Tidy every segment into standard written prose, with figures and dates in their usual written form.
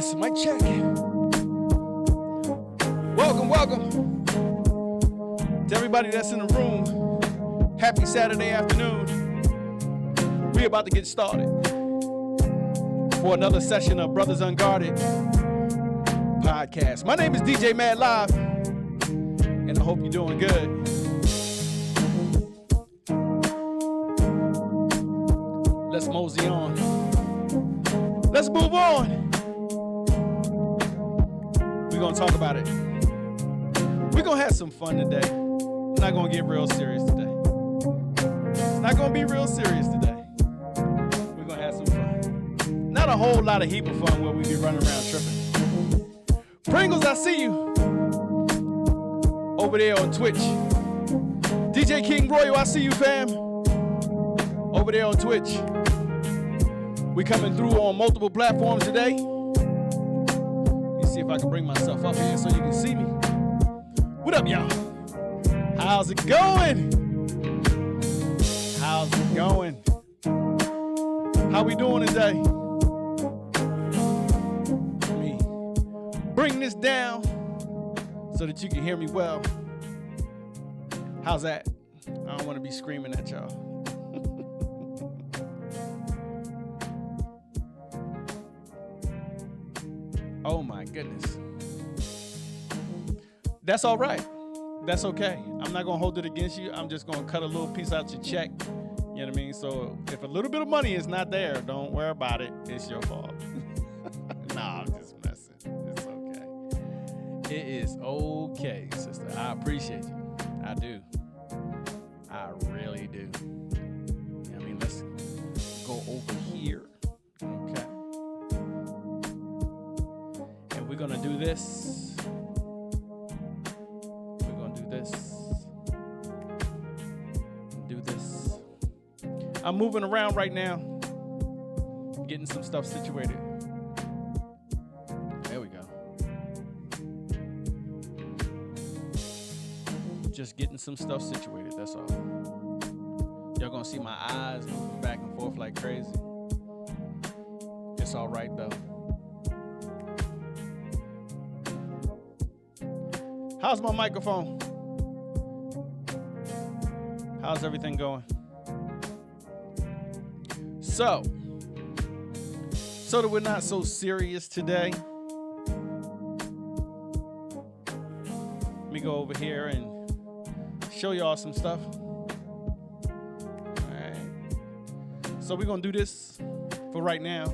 Test, mic check. Welcome to everybody that's in the room. Happy Saturday afternoon. We're about to get started for another session of Brothers Unguarded podcast. My name is DJ Mad Live, and I hope you're doing good. Let's mosey on. Let's move on. We're going to talk about it. We're going to have some fun today. I'm not going to get real serious today. It's not going to be real serious today. We're going to have some fun. Not a whole lot of heap of fun where we be running around tripping. Pringles, I see you. Over there on Twitch. DJ King Royal, I see you, fam. Over there on Twitch. We coming through on multiple platforms today. Let me see if I can bring myself up here so you can see me. What up, y'all? How's it going? How's it going? How we doing today? Let me bring this down so that you can hear me well. How's that? I don't want to be screaming at y'all. Oh my goodness. That's all right. That's okay. I'm not going to hold it against you. I'm just going to cut a little piece out your check. You know what I mean? So if a little bit of money is not there, don't worry about it. It's your fault. Nah, I'm just messing. It's okay. It is okay, sister. I appreciate you. I do. I really do. You know what I mean? Let's go over here. Okay. And we're going to do this. Do this. I'm moving around right now, getting some stuff situated. There we go. Just getting some stuff situated, that's all. Y'all gonna see my eyes moving back and forth like crazy. It's all right though. How's my microphone? How's everything going? So that we're not so serious today, let me go over here and show y'all some stuff. All right. So we're going to do this for right now.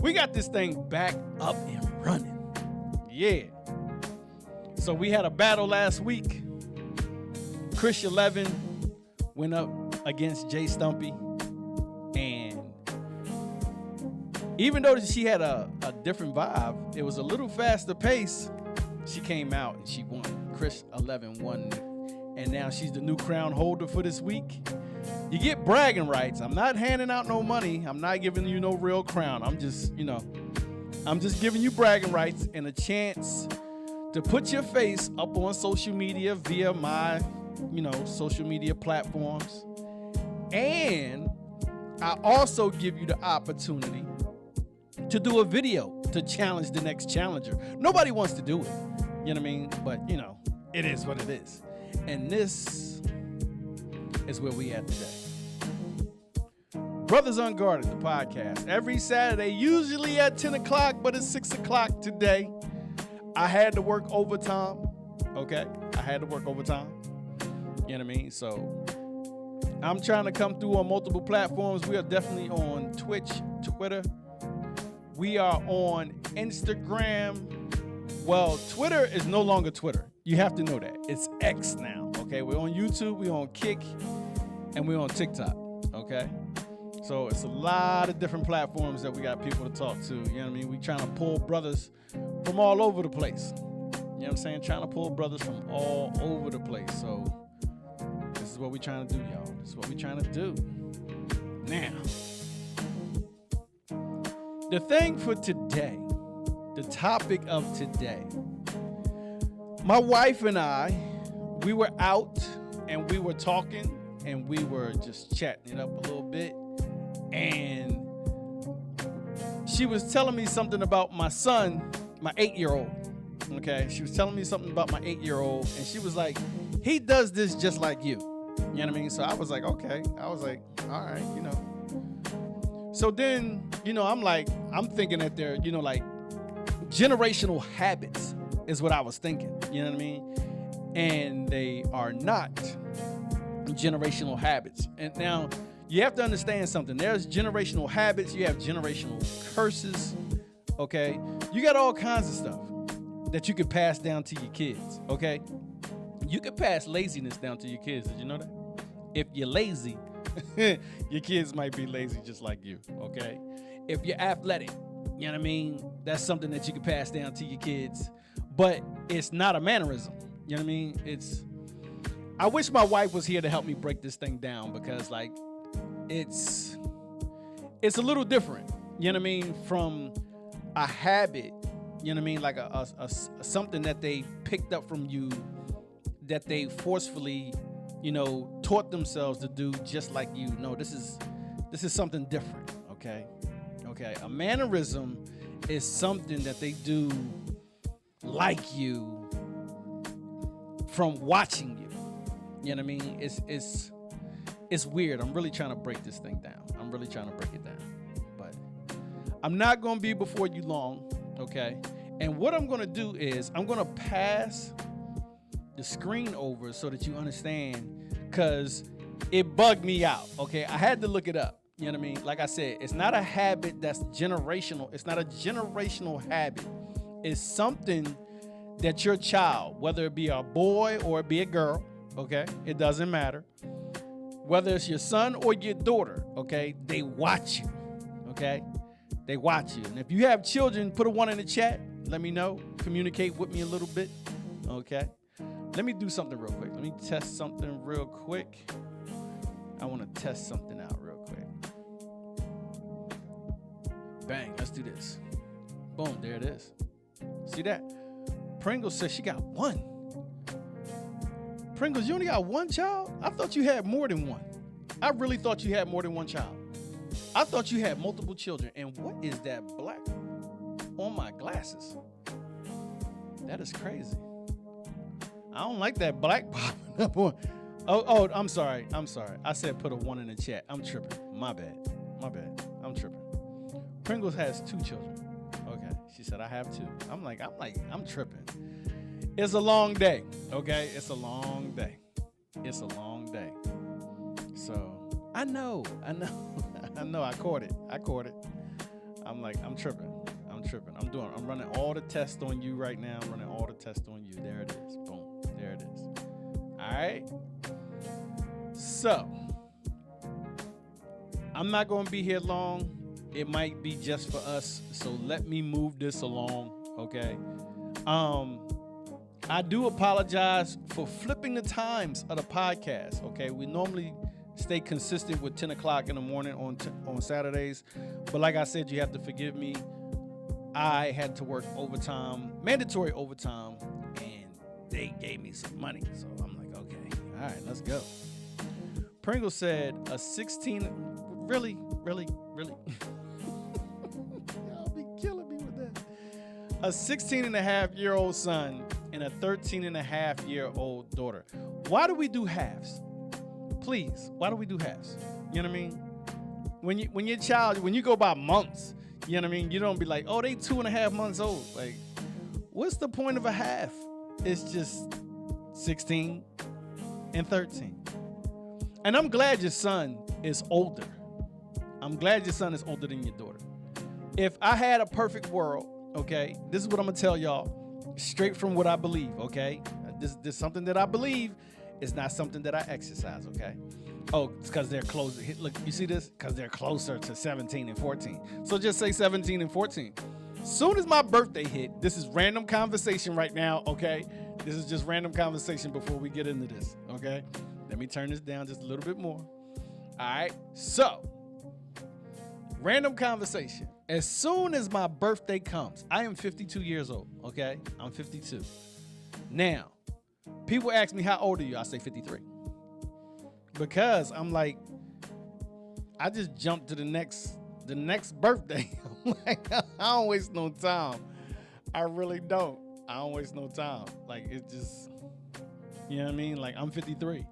We got this thing back up and running. Yeah. So we had a battle last week. Chris 11 went up against Jay Stumpy, and even though she had a different vibe, it was a little faster pace. She came out and she won. Chris 11 won, and now she's the new crown holder for this week. You get bragging rights. I'm not handing out no money. I'm not giving you no real crown. I'm just giving you bragging rights and a chance to put your face up on social media via my social media platforms. And I also give you the opportunity to do a video to challenge the next challenger. Nobody wants to do it, you know what I mean? But, it is what it is. And this is where we at today. Brothers Unguarded, the podcast. Every Saturday, usually at 10 o'clock, but it's 6 o'clock today. I had to work overtime, okay? I had to work overtime. You know what I mean? So I'm trying to come through on multiple platforms. We are definitely on Twitch, Twitter. We are on Instagram. Well, Twitter is no longer Twitter. You have to know that. It's X now, okay? We're on YouTube, we're on Kick, and we're on TikTok, okay? So it's a lot of different platforms that we got people to talk to. You know what I mean? We trying to pull brothers from all over the place. You know what I'm saying? Trying to pull brothers from all over the place. So this is what we trying to do, y'all. This is what we trying to do. Now, the thing for today, the topic of today, my wife and I, we were out and we were talking and we were just chatting it up a little bit. And she was telling me something about my son, my 8-year-old. Okay, she was telling me something about my 8-year-old, and she was like, he does this just like you. You know what I mean? So I was like, okay. I was like, all right, you know. So then, you know, I'm thinking that they're, you know, like generational habits is what I was thinking. You know what I mean? And they are not generational habits. And now you have to understand something. There's generational habits. You have generational curses. Okay? You got all kinds of stuff that you could pass down to your kids. Okay? You could pass laziness down to your kids. Did you know that? If you're lazy, your kids might be lazy just like you. Okay? If you're athletic, you know what I mean? That's something that you can pass down to your kids. But it's not a mannerism. You know what I mean? I wish my wife was here to help me break this thing down, because like it's a little different, you know what I mean, from a habit, you know what I mean, like a something that they picked up from you, that they forcefully, you know, taught themselves to do just like you. No, this is something different, okay? Okay, a mannerism is something that they do like you from watching you. You know what I mean? It's weird. I'm really trying to break this thing down. I'm really trying to break it down. But I'm not going to be before you long, okay? And what I'm going to do is I'm going to pass the screen over so that you understand, because it bugged me out, okay? I had to look it up. You know what I mean? Like I said, it's not a habit that's generational. It's not a generational habit. It's something that your child, whether it be a boy or it be a girl, okay? It doesn't matter. Whether it's your son or your daughter, okay? They watch you, okay? They watch you. And if you have children, put a 1 in the chat. Let me know. Communicate with me a little bit, okay? Let me do something real quick. Let me test something real quick. I want to test something out real quick. Bang, let's do this. Boom, there it is. See that? Pringles says she got 1. Pringles, you only got 1 child? I thought you had more than 1. I really thought you had more than 1 child. I thought you had multiple children. And what is that black on my glasses? That is crazy. I don't like that black popping up on. Oh, I'm sorry. I said put a 1 in the chat. I'm tripping. My bad. I'm tripping. Pringles has 2 children. Okay. She said I have 2. I'm tripping. It's a long day. Okay. It's a long day. So I know. I caught it. I'm tripping. I'm running all the tests on you right now. There it is. Boom. There it is. All right. So I'm not going to be here long. It might be just for us. So let me move this along. Okay. I do apologize for flipping the times of the podcast. Okay. We normally stay consistent with 10 o'clock in the morning on Saturdays. But like I said, you have to forgive me. I had to work overtime, mandatory overtime, and they gave me some money. So I'm like, okay, all right, let's go. Pringle said a 16, really? Y'all be killing me with that. A 16-and-a-half-year-old son and a 13-and-a-half-year-old daughter. Why do we do halves? Please, why do we do halves? You know what I mean? When you go by months, you know what I mean? You don't be like, oh, they 2.5 months old. Like, what's the point of a half? It's just 16 and 13. And I'm glad your son is older. I'm glad your son is older than your daughter. If I had a perfect world, okay, this is what I'm going to tell y'all straight from what I believe, okay? This is something that I believe. It's not something that I exercise, okay? Oh, it's because they're closer. Look, you see this? Because they're closer to 17 and 14. So just say 17 and 14. Soon as my birthday hit, this is random conversation right now, okay? This is just random conversation before we get into this, okay? Let me turn this down just a little bit more. All right? So, random conversation. As soon as my birthday comes, I am 52 years old, okay? I'm 52. Now, people ask me, how old are you? I say 53. Because I'm like, I just jumped to the next the next birthday. I'm like, I don't waste no time. I really don't. I don't waste no time. Like, it just, you know what I mean? Like, I'm 53. You know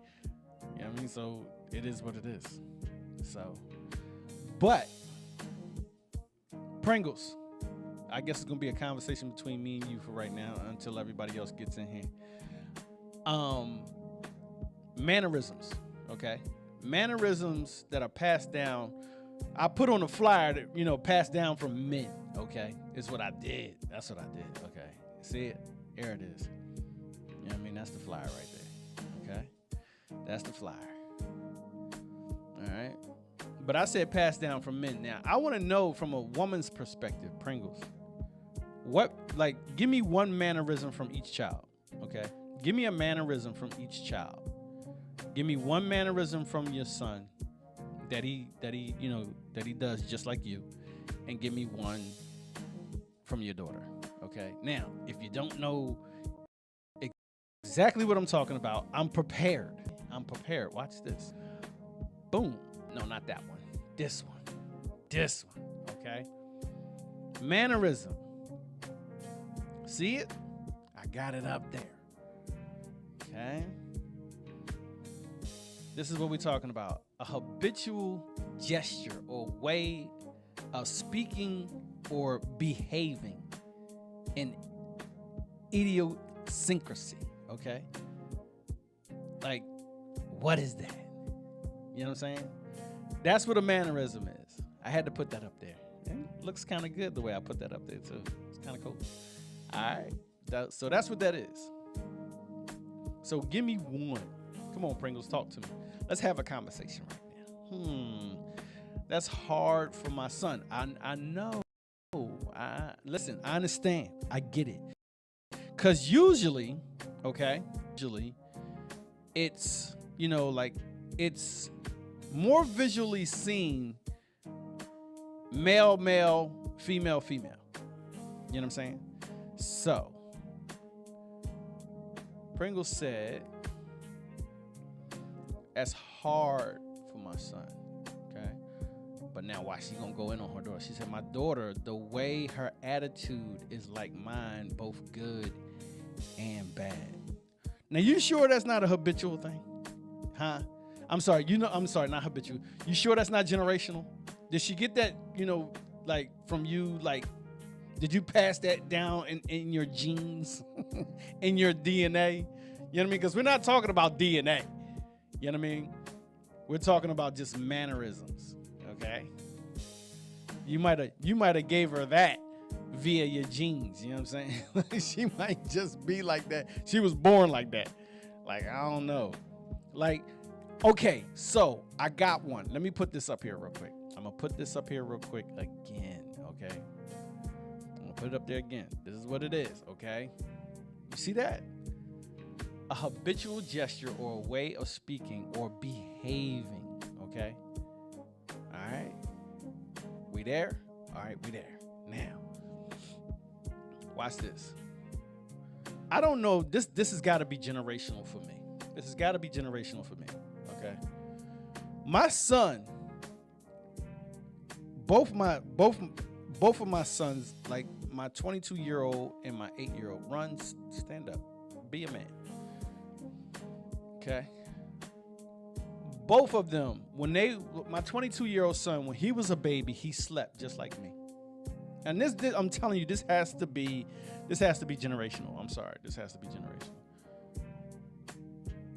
what I mean? So it is what it is. So, but Pringles, I guess it's gonna be a conversation between me and you for right now until everybody else gets in here. Mannerisms, okay? Mannerisms that are passed down. I put on a flyer that, you know, passed down from men, okay? Is what I did. That's what I did, okay? See it? There it is. You know what I mean? That's the flyer right there, okay? That's the flyer. All right? But I said passed down from men. Now, I want to know from a woman's perspective, Pringles, give me one mannerism from each child, okay? Give me a mannerism from each child. Give me one mannerism from your son that he does just like you, and give me one from your daughter, okay? Now, if you don't know exactly what I'm talking about, I'm prepared. Watch this. Boom. No, not that one. This one, okay? Mannerism. See it? I got it up there, okay? This is what we're talking about. A habitual gesture or way of speaking or behaving in idiosyncrasy, okay? Like, what is that? You know what I'm saying? That's what a mannerism is. I had to put that up there. And it looks kind of good the way I put that up there, too. It's kind of cool. All right. So that's what that is. So give me one. Come on, Pringles, talk to me. Let's have a conversation right now. That's hard for my son. I know. Listen, I understand. I get it. Because usually, it's, it's more visually seen male, female. You know what I'm saying? So, Pringles said, that's hard for my son, okay? But now why she gonna go in on her daughter? She said, my daughter, the way her attitude is like mine, both good and bad. Now, you sure that's not a habitual thing? Huh? I'm sorry, not habitual. You sure that's not generational? Did she get that, from you, did you pass that down in your genes, in your DNA? You know what I mean? Because we're not talking about DNA. You know what I mean? We're talking about just mannerisms, okay? You might have gave her that via your genes, you know what I'm saying? She might just be like that. She was born like that. Like, I don't know. Okay, so I got one. Let me put this up here real quick. I'm going to put this up here real quick again, okay? I'm going to put it up there again. This is what it is, okay? You see that? A habitual gesture or a way of speaking or behaving, okay? All right? We there? All right, we there. Now, watch this. I don't know. This has got to be generational for me. This has got to be generational for me, okay? My son, both of my sons, like my 22-year-old and my 8-year-old, stand up, be a man. Okay. Both of them, my 22-year-old son, when he was a baby, he slept just like me. And this I'm telling you, this has to be generational. I'm sorry, this has to be generational.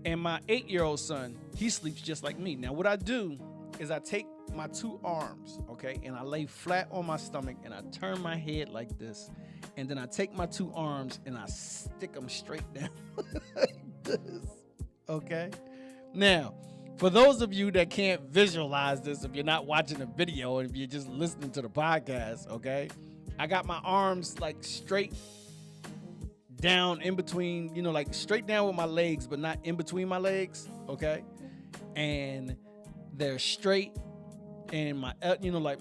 And my 8-year-old son, he sleeps just like me. Now, what I do is I take my two arms, okay, and I lay flat on my stomach and I turn my head like this, and then I take my two arms and I stick them straight down like this. Okay. Now, for those of you that can't visualize this, if you're not watching a video and if you're just listening to the podcast, okay, I got my arms like straight down in between, straight down with my legs, but not in between my legs, okay, and they're straight, and my,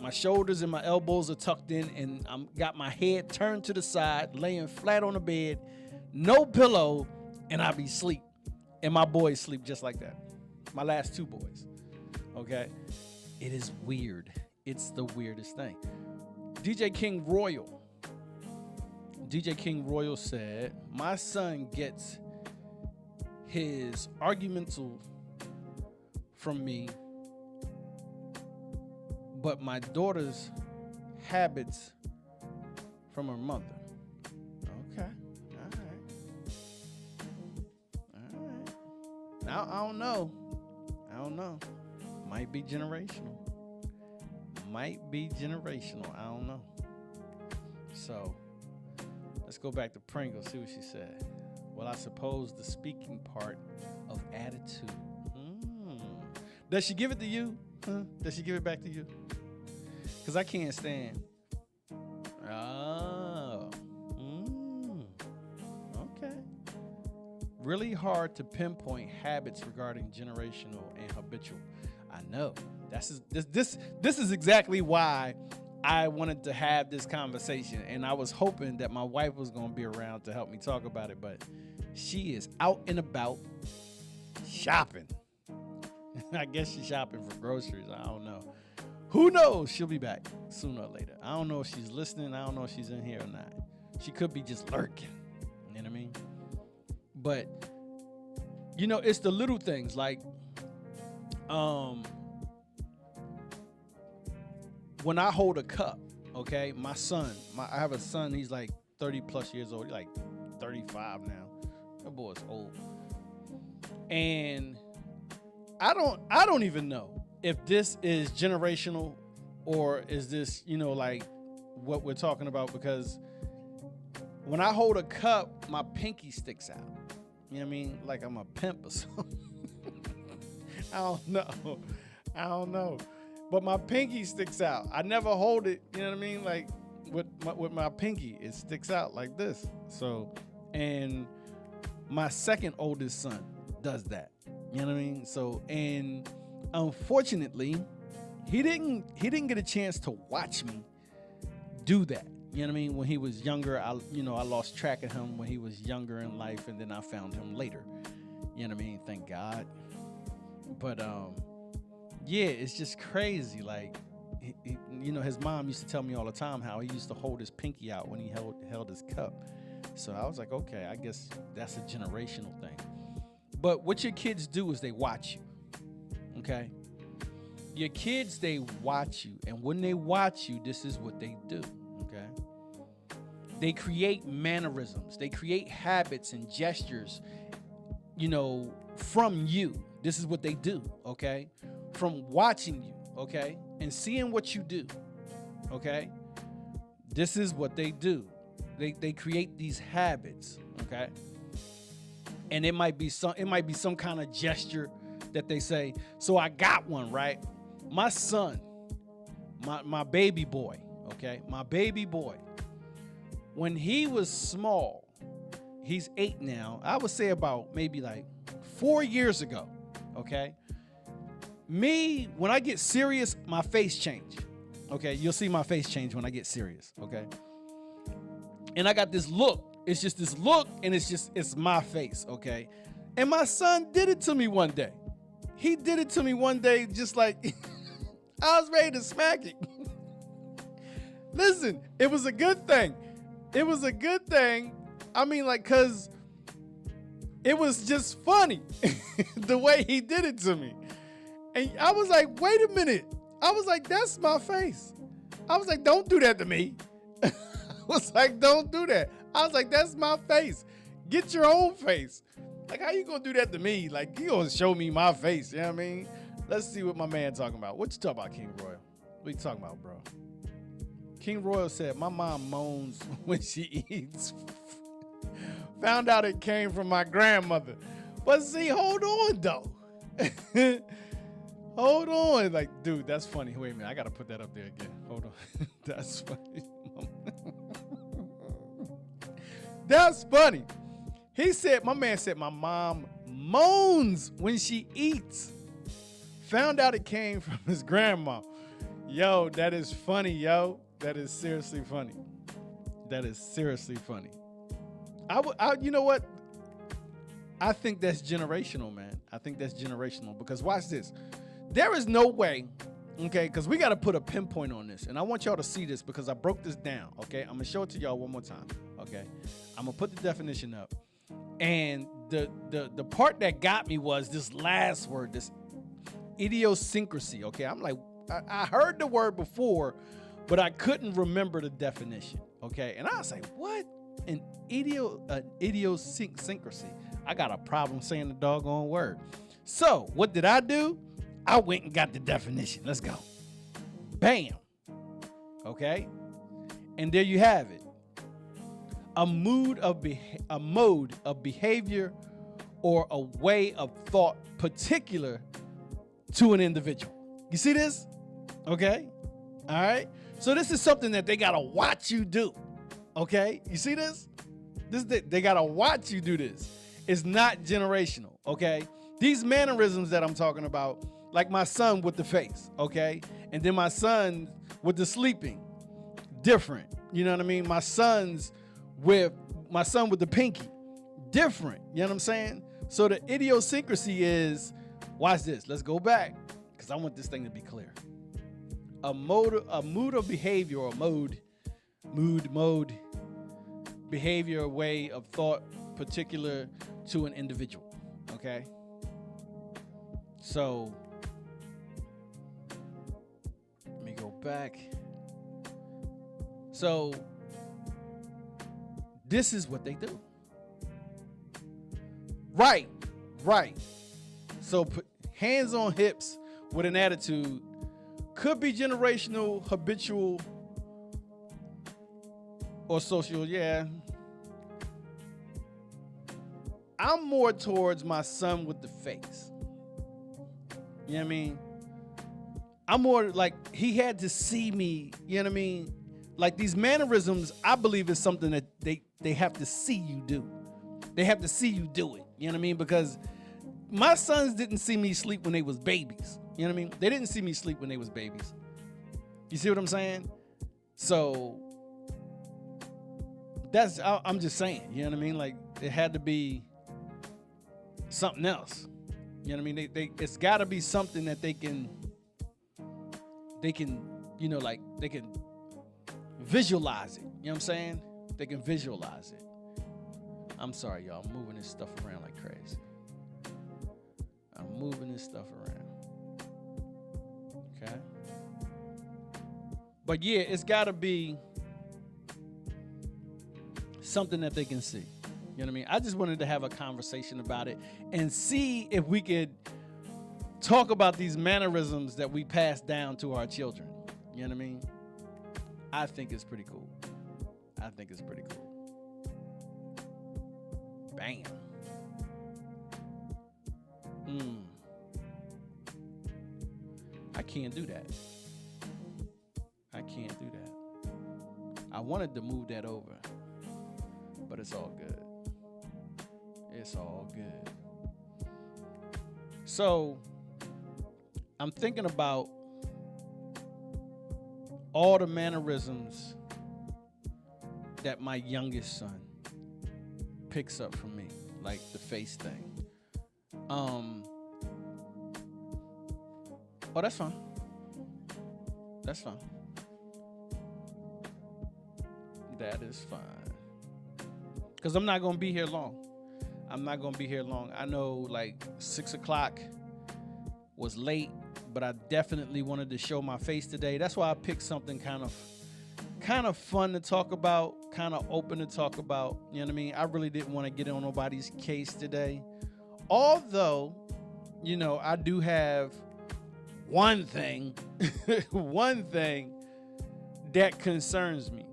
my shoulders and my elbows are tucked in, and I'm got my head turned to the side, laying flat on the bed, no pillow, and I be asleep. And my boys sleep just like that. My last two boys. Okay? It is weird. It's the weirdest thing. DJ King Royal said, my son gets his argumental from me, but my daughter's habits from her mother. Okay. All right. Now, I don't know. Might be generational. I don't know. So, let's go back to Pringle, see what she said. Well, I suppose the speaking part of attitude. Does she give it to you? Does she give it back to you? Because I can't stand. Oh. Okay. Really hard to pinpoint habits regarding generational and habitual. I know. This is exactly why I wanted to have this conversation, and I was hoping that my wife was going to be around to help me talk about it, but she is out and about shopping. I guess she's shopping for groceries. I don't know. Who knows? She'll be back sooner or later. I don't know if she's listening. I don't know if she's in here or not. She could be just lurking. You know what I mean? But, it's the little things like, when I hold a cup, okay, my son, I have a son, he's like 30 plus years old. He's like 35 now. That boy's old. And I don't even know if this is generational or is this, like what we're talking about, because when I hold a cup, my pinky sticks out. You know what I mean? Like I'm a pimp or something. I don't know. But my pinky sticks out. I never hold it, you know what I mean? Like with my pinky, it sticks out like this. So, and my second oldest son does that. You know what I mean? So, and unfortunately, he didn't get a chance to watch me do that. You know what I mean? When he was younger, I lost track of him when he was younger in life, and then I found him later. You know what I mean? Thank God. But yeah, it's just crazy. Like, his mom used to tell me all the time how he used to hold his pinky out when he held his cup. So I was like, okay, I guess that's a generational thing. But what your kids do is they watch you, okay? Your kids, they watch you. And when they watch you, this is what they do, okay? They create mannerisms. They create habits and gestures, from you. This is what they do, okay? From watching you, okay? And seeing what you do, okay? This is what they do. They create these habits, okay? And it might be some kind of gesture that they say. So I got one, right? My son, my baby boy, okay? My baby boy, when he was small, he's 8 now. I would say about maybe like 4 years ago, okay? When I get serious, my face change, okay? You'll see my face change when I get serious, okay? And I got this look. It's just this look, and it's my face, okay? And my son did it to me one day. He did it to me one day just like I was ready to smack it. Listen, it was a good thing. It was a good thing. I mean, like, because it was just funny the way he did it to me. And I was like, wait a minute. I was like, that's my face. I was like, don't do that to me. I was like, don't do that. I was like, that's my face. Get your own face. Like, how you gonna do that to me? Like, you gonna show me my face, you know what I mean? Let's see what my man talking about. What you talking about, King Royal? What you talking about, bro? King Royal said, my mom moans when she eats. Found out it came from my grandmother. But see, hold on, though. Hold on. Like, dude, that's funny. Wait a minute. I got to put that up there again. Hold on. That's funny. That's funny. My man said, my mom moans when she eats. Found out it came from his grandma. Yo, that is funny, yo. That is seriously funny. That is seriously funny. You know what? I think that's generational, man. I think that's generational because watch this. There is no way Okay, because we got to put a pinpoint on this. And I want y'all to see this because I broke this down. Okay, I'm going to show it to y'all one more time. Okay, I'm going to put the definition up. And the part that got me was this last word, this idiosyncrasy. Okay, I'm like, I heard the word before, but I couldn't remember the definition. Okay, and I was like, what? An idiosyncrasy. I got a problem saying the doggone word. So what did I do? I went and got the definition. Let's go. Bam. Okay. And there you have it. A mode of behavior or a way of thought particular to an individual. You see this? Okay. All right. So this is something that they got to watch you do. Okay. You see this? They got to watch you do this. It's not generational. Okay. These mannerisms that I'm talking about, like my son with the face, okay? And then my son with the sleeping, different. You know what I mean? My son with the pinky, different. You know what I'm saying? So the idiosyncrasy is, watch this. Let's go back because I want this thing to be clear. A mood of behavior or mood, behavior, way of thought particular to an individual, okay? So let me go back. So this is what they do. Right. So put hands on hips with an attitude could be generational, habitual, or social. Yeah. I'm more towards my son with the face. You know what I mean? I'm more like he had to see me, you know what I mean? Like these mannerisms, I believe is something that they have to see you do. They have to see you do it, you know what I mean? Because my sons didn't see me sleep when they was babies. You know what I mean? They didn't see me sleep when they was babies. You see what I'm saying? So I'm just saying, you know what I mean? Like it had to be something else. You know what I mean? It's got to be something that they can, you know, like they can visualize it. You know what I'm saying? They can visualize it. I'm sorry, y'all. I'm moving this stuff around like crazy. I'm moving this stuff around. Okay? But yeah, it's got to be something that they can see. You know what I mean? I just wanted to have a conversation about it and see if we could talk about these mannerisms that we pass down to our children. You know what I mean? I think it's pretty cool. Bam. I can't do that. I wanted to move that over, but it's all good. So I'm thinking about all the mannerisms that my youngest son picks up from me, like the face thing. Oh, that's fine. That is fine. Because I'm not going to be here long. I know like 6 o'clock was late, but I definitely wanted to show my face today. That's why I picked something kind of fun to talk about, kind of open to talk about. You know what I mean? I really didn't want to get on nobody's case today. Although, you know, I do have one thing that concerns me.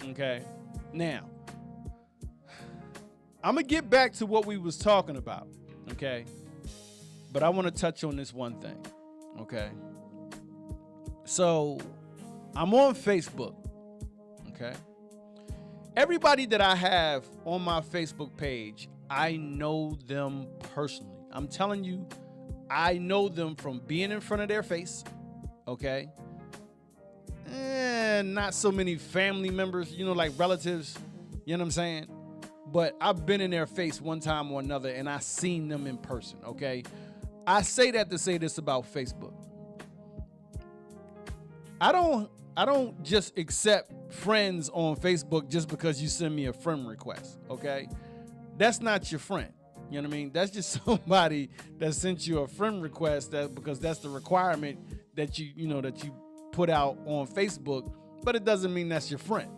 Okay? Now, I'm going to get back to what we was talking about, okay? But I want to touch on this one thing, okay? So, I'm on Facebook, okay? Everybody that I have on my Facebook page, I know them personally. I'm telling you, I know them from being in front of their face, okay? And not so many family members, you know, like relatives, you know what I'm saying? But I've been in their face one time or another, and I seen them in person, okay? I say that to say this about Facebook. I don't just accept friends on Facebook just because you send me a friend request, okay? That's not your friend. You know what I mean? That's just somebody that sent you a friend request because that's the requirement that that you put out on Facebook, but it doesn't mean that's your friend,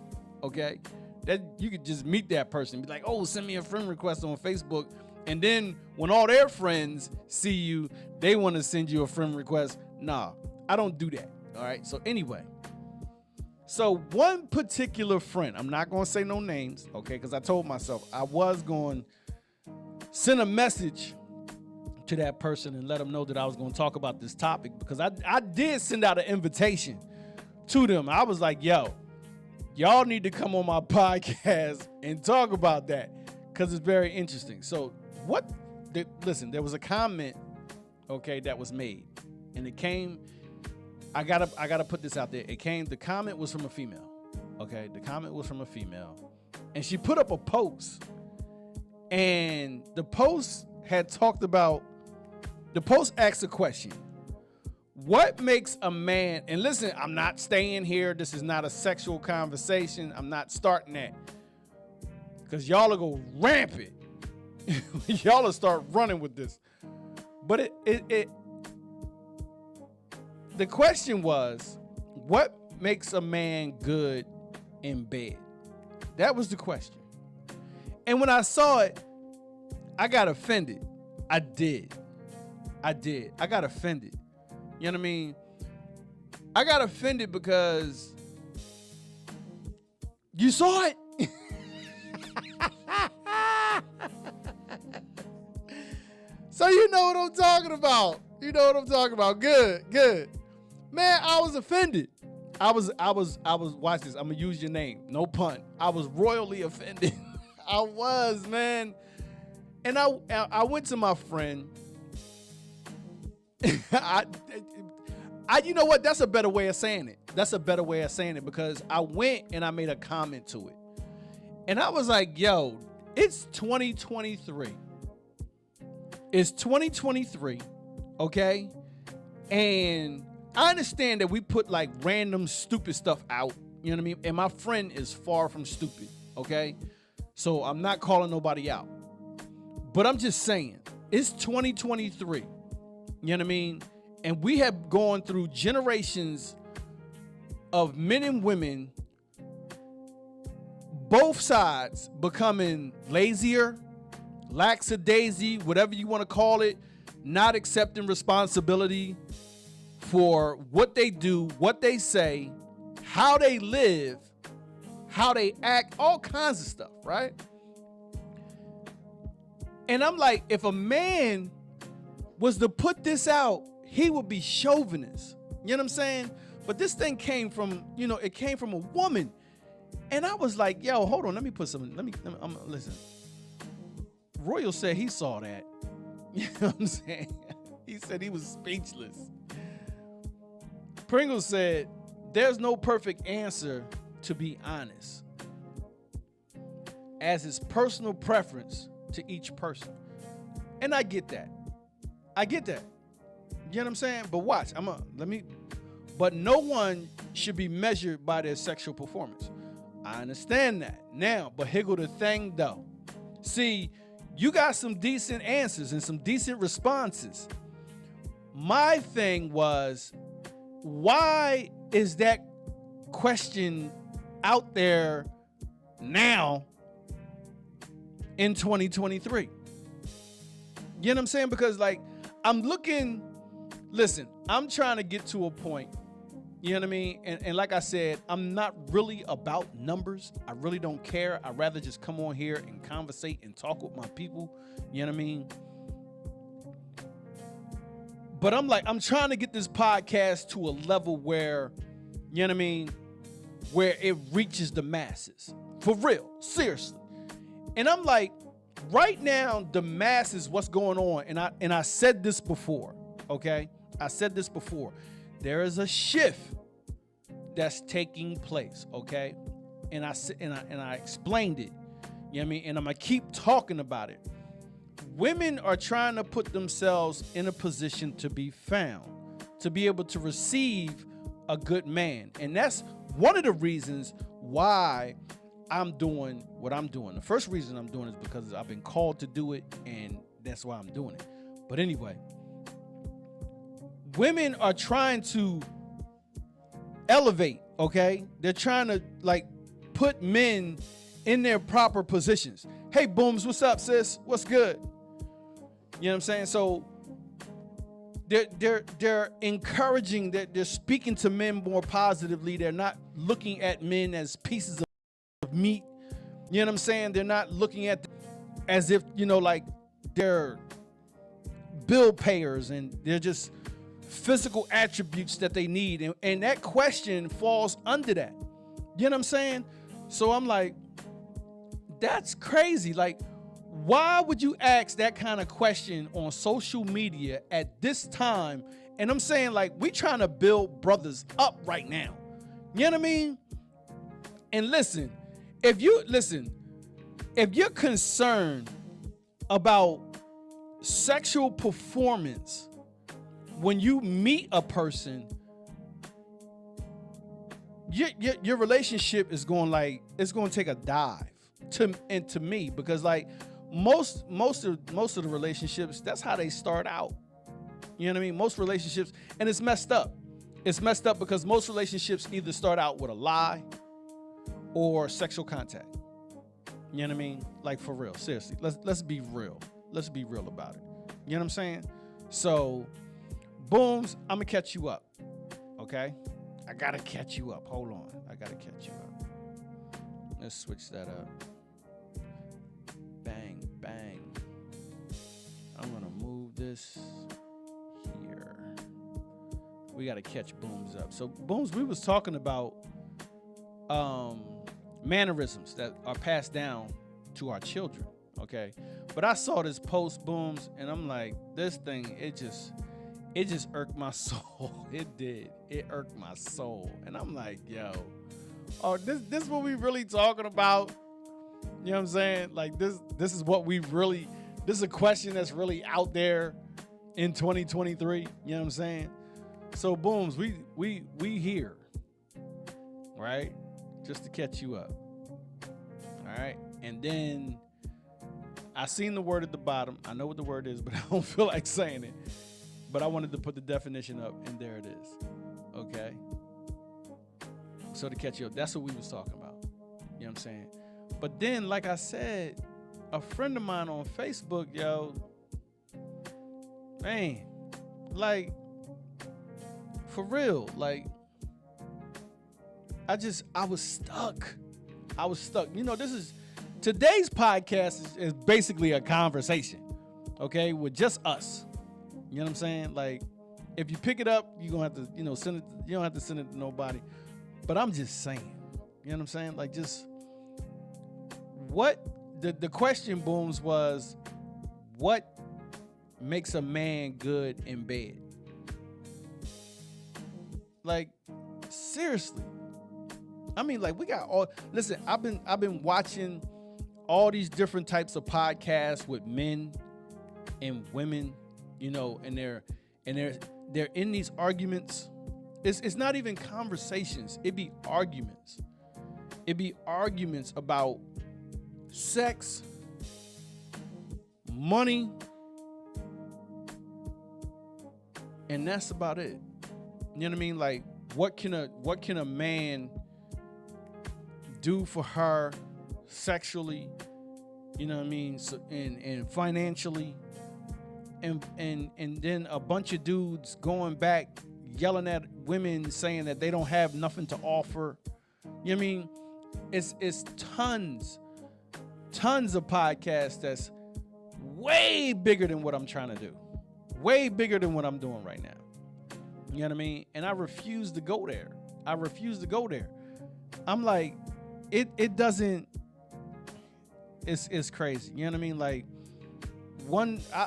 okay? That you could just meet that person and be like, oh, send me a friend request on Facebook. And then when all their friends see you, they want to send you a friend request. Nah, I don't do that. All right. So anyway, so one particular friend, I'm not going to say no names, okay, because I told myself I was going to send a message to that person and let them know that I was going to talk about this topic, because I did send out an invitation to them. I was like, yo, y'all need to come on my podcast and talk about that because it's very interesting. So listen, there was a comment, okay, that was made, and it came, I gotta put this out there. The comment was from a female, okay? The comment was from a female, and she put up a post, and the post asked a question. What makes a man, and listen, I'm not staying here. This is not a sexual conversation. I'm not starting that, because y'all will go rampant. Y'all will start running with this. But the question was, what makes a man good in bed? That was the question. And when I saw it, I got offended. I did. I got offended. You know what I mean? I got offended because you saw it. So you know what I'm talking about. You know what I'm talking about. Good. Man, I was offended. I was, watch this. I'm going to use your name. No pun. I was royally offended. I was, man. And I went to my friend. You know what? That's a better way of saying it. Because I went and I made a comment to it. And I was like, yo, it's 2023. It's 2023, okay? And I understand that we put like random stupid stuff out, you know what I mean? And my friend is far from stupid, okay? So I'm not calling nobody out. But I'm just saying, it's 2023, you know what I mean? And we have gone through generations of men and women, both sides becoming lazier, lackadaisy, whatever you want to call it, not accepting responsibility for what they do, what they say, how they live, how they act, all kinds of stuff, right? And I'm like, if a man was to put this out, he would be chauvinist. You know what I'm saying? But this thing came from, it came from a woman. And I was like, yo, hold on, let me put something, listen. Royal said he saw that. You know what I'm saying? He said he was speechless. Pringle said, there's no perfect answer, to be honest, as it's personal preference to each person. And I get that. You know what I'm saying? But watch, but no one should be measured by their sexual performance. I understand that. Now, but here go the thing though. See, you got some decent answers and some decent responses. My thing was, why is that question out there now in 2023? You know what I'm saying? Because I'm trying to get to a point, you know what I mean? And like I said, I'm not really about numbers. I really don't care. I'd rather just come on here and conversate and talk with my people. You know what I mean? But I'm trying to get this podcast to a level where, you know what I mean, where it reaches the masses. For real, seriously. And I'm like, right now, the masses, what's going on, and I said this before, okay? I said this before. There is a shift that's taking place, okay? And I explained it. You know what I mean? And I'm gonna keep talking about it. Women are trying to put themselves in a position to be found, to be able to receive a good man. And that's one of the reasons why I'm doing what I'm doing. The first reason I'm doing it is because I've been called to do it, and that's why I'm doing it. But anyway, women are trying to elevate, okay? They're trying to like put men in their proper positions. Hey, Booms, what's up, sis? What's good? You know what I'm saying? So they're encouraging, that they're speaking to men more positively. They're not looking at men as pieces of meat. You know what I'm saying? They're not looking at them as if, you know, like they're bill payers and they're just physical attributes that they need. And that question falls under that. You know what I'm saying? So I'm like, that's crazy. Like, why would you ask that kind of question on social media at this time? And I'm saying, like, we trying to build brothers up right now. You know what I mean? And listen, if you're concerned about sexual performance when you meet a person, your relationship is going, like, it's going to take a dive to me, because like most of the relationships, that's how they start out. You know what I mean? Most relationships, and it's messed up. It's messed up because most relationships either start out with a lie or sexual contact. You know what I mean? Like, for real, seriously. Let's be real. Let's be real about it. You know what I'm saying? So, Booms, I'm gonna catch you up. Okay? I gotta catch you up. Hold on. I gotta catch you up. Let's switch that up. Bang, bang. I'm gonna move this here. We gotta catch Booms up. So, Booms, we was talking about mannerisms that are passed down to our children, okay? But I saw this post, Booms, and I'm like, this thing, it just irked my soul. It did. It irked my soul. And I'm like, yo, oh, this is what we really talking about? You know what I'm saying? Like, this is what we really, this is a question that's really out there in 2023. You know what I'm saying? So, Booms, we here, right? Just to catch you up. All right. And then I seen the word at the bottom. I know what the word is, but I don't feel like saying it. But I wanted to put the definition up, and there it is. Okay. So to catch you up, that's what we was talking about. You know what I'm saying? But then, like I said, a friend of mine on Facebook, yo, man, like, for real, like, I was stuck. You know, today's podcast is basically a conversation, okay, with just us. You know what I'm saying? Like, if you pick it up, you're going to have to, you know, send it. You don't have to send it to nobody. But I'm just saying, you know what I'm saying? Like, just what the question, Booms, was, what makes a man good in bed? Like, seriously. I mean, like, we got all, listen, I've been watching all these different types of podcasts with men and women, you know, and they're in these arguments. It's not even conversations. It be arguments. It be arguments about sex, money, and that's about it. You know what I mean? Like, what can a man do for her sexually? You know what I mean? So, and financially, and then a bunch of dudes going back yelling at women saying that they don't have nothing to offer. You know what I mean? It's tons of podcasts that's way bigger than what I'm trying to do. Way bigger than what I'm doing right now. You know what I mean? And I refuse to go there. I'm like, it doesn't, it's crazy. You know what I mean? Like,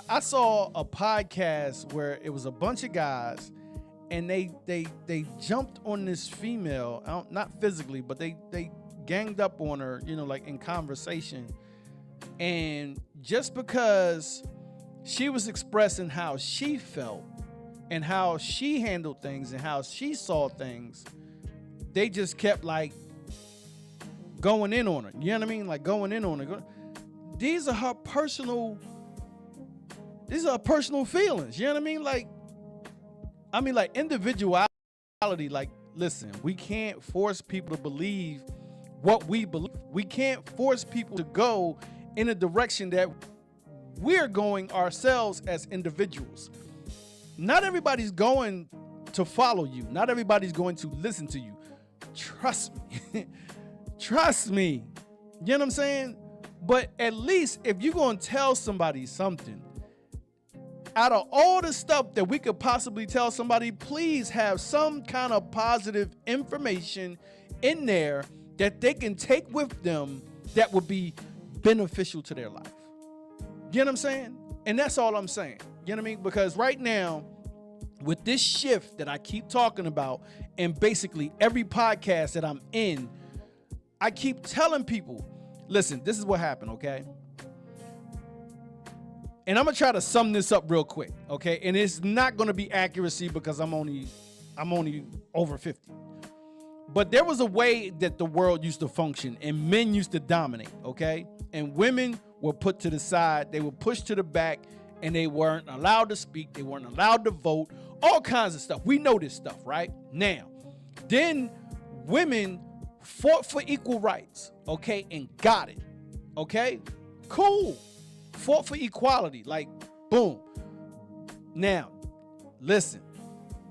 I saw a podcast where it was a bunch of guys and they jumped on this female, not physically, but they ganged up on her, you know, like in conversation. And just because she was expressing how she felt, and how she handled things and how she saw things, they just kept like going in on her. You know what I mean? Like going in on her. These are her personal feelings. You know what I mean? Like individuality. Like, listen, we can't force people to believe what we believe. We can't force people to go in a direction that we're going ourselves as individuals. Not everybody's going to follow you. Not everybody's going to listen to you. Trust me. Trust me. You know what I'm saying? But at least if you're going to tell somebody something, out of all the stuff that we could possibly tell somebody, please have some kind of positive information in there that they can take with them that would be beneficial to their life. You know what I'm saying? And that's all I'm saying. You know what I mean? Because right now, with this shift that I keep talking about, and basically every podcast that I'm in, I keep telling people, listen, this is what happened, okay? And I'm gonna try to sum this up real quick, okay? And it's not gonna be accuracy because I'm only over 50. But there was a way that the world used to function and men used to dominate, okay? And women were put to the side, they were pushed to the back, and they weren't allowed to speak, they weren't allowed to vote, all kinds of stuff. We know this stuff, right? Now, then women fought for equal rights, okay, and got it, okay? Cool. Fought for equality, like, boom. Now, listen,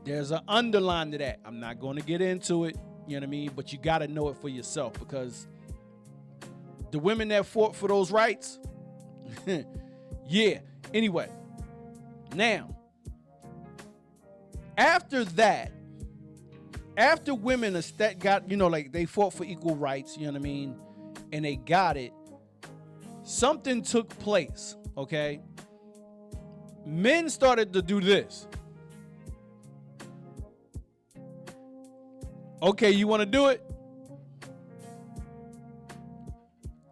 there's an underline to that. I'm not going to get into it, you know what I mean? But you got to know it for yourself, because the women that fought for those rights, yeah. Anyway, now, after that, after women got, you know, like they fought for equal rights, you know what I mean? And they got it, something took place, okay? Men started to do this. Okay, you want to do it?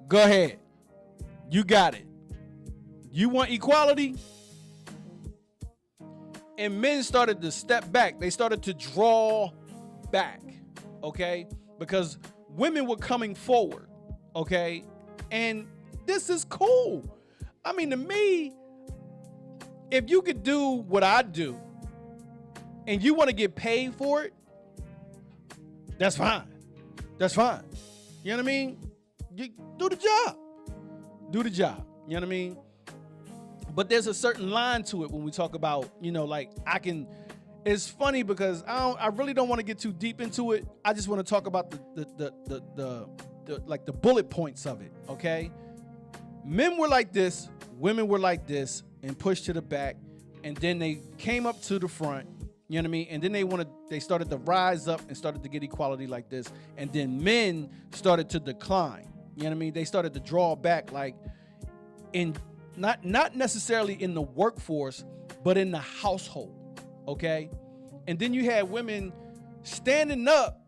Go ahead. You got it. You want equality? And men started to step back. They started to draw back, okay? Because women were coming forward, okay? And this is cool. I mean, to me, if you could do what I do and you want to get paid for it, that's fine. That's fine. You know what I mean? You do the job. Do the job. You know what I mean? But there's a certain line to it when we talk about, you know, like it's funny because I really don't want to get too deep into it. I just want to talk about the bullet points of it, okay? Men were like this, women were like this, and pushed to the back, and then they came up to the front, you know what I mean? And then they started to rise up and started to get equality like this, and then men started to decline, you know what I mean? They started to draw back, like in not necessarily in the workforce, but in the household, okay? And then you had women standing up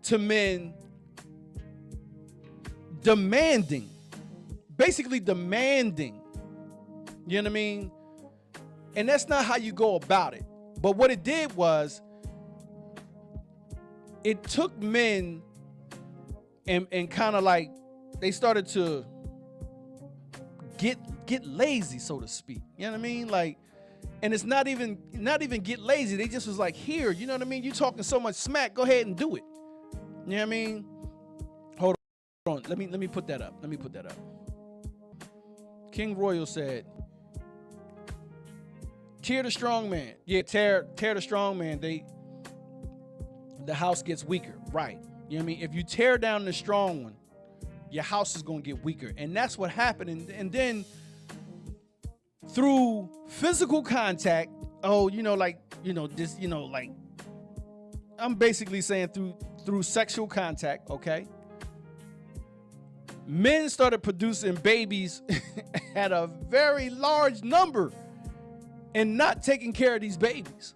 to men, basically demanding, you know what I mean? And that's not how you go about it. But what it did was, it took men and kind of like, they started to get lazy, so to speak. You know what I mean? Like, and it's not even get lazy. They just was like, here, you know what I mean? You talking so much smack, go ahead and do it. You know what I mean? Hold on. Let me put that up. Let me put that up. King Royal said, tear the strong man. Yeah, tear the strong man. The house gets weaker. Right. You know what I mean? If you tear down the strong one, your house is going to get weaker. And that's what happened. And then through physical contact, like I'm basically saying through sexual contact, okay? Men started producing babies at a very large number and not taking care of these babies,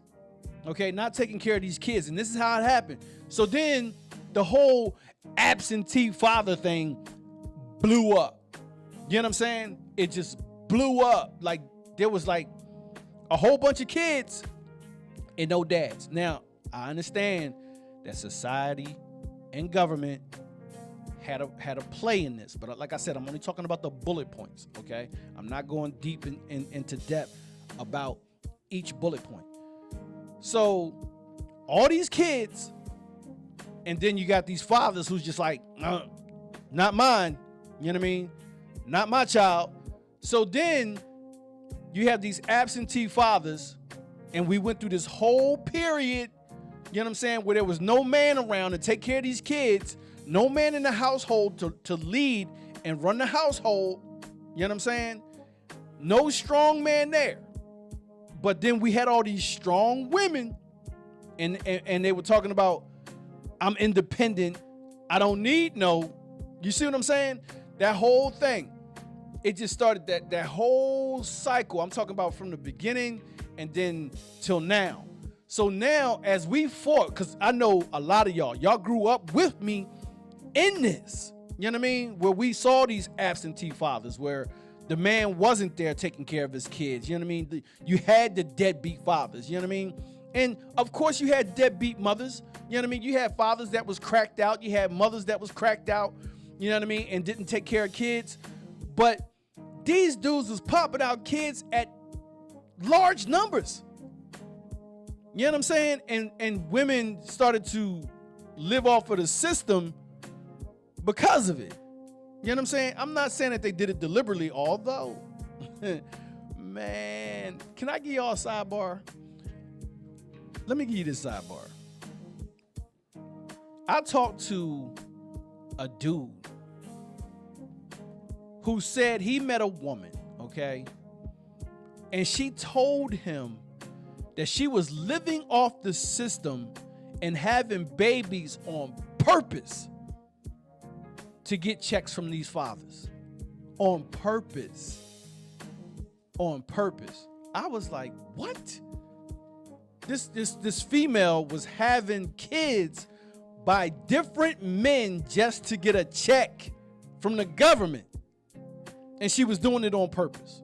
okay? Not taking care of these kids. And this is how it happened. So then the whole absentee father thing blew up. You know what I'm saying? It just blew up. Like, there was like a whole bunch of kids, and no dads. Now, I understand that society and government had a play in this, but like I said, I'm only talking about the bullet points, okay? I'm not going deep into depth about each bullet point. So all these kids, and then you got these fathers who's just like, not mine, you know what I mean? Not my child. So then you have these absentee fathers, and we went through this whole period, you know what I'm saying, where there was no man around to take care of these kids, no man in the household to lead and run the household, you know what I'm saying? No strong man there. But then we had all these strong women, and they were talking about, I'm independent, I don't need no, you see what I'm saying? That whole thing, it just started that whole cycle. I'm talking about from the beginning and then till now. So now as we fought, because I know a lot of y'all grew up with me in this, you know what I mean? Where we saw these absentee fathers, where the man wasn't there taking care of his kids, you know what I mean? You had the deadbeat fathers, you know what I mean? And of course you had deadbeat mothers, you know what I mean? You had fathers that was cracked out, you had mothers that was cracked out, you know what I mean, and didn't take care of kids. But these dudes was popping out kids at large numbers. You know what I'm saying? And women started to live off of the system because of it. You know what I'm saying? I'm not saying that they did it deliberately, although, man, can I give y'all a sidebar? Let me give you this sidebar. I talked to a dude who said he met a woman, okay? And she told him that she was living off the system and having babies on purpose to get checks from these fathers. On purpose. On purpose. I was like, what? This female was having kids by different men just to get a check from the government. And she was doing it on purpose.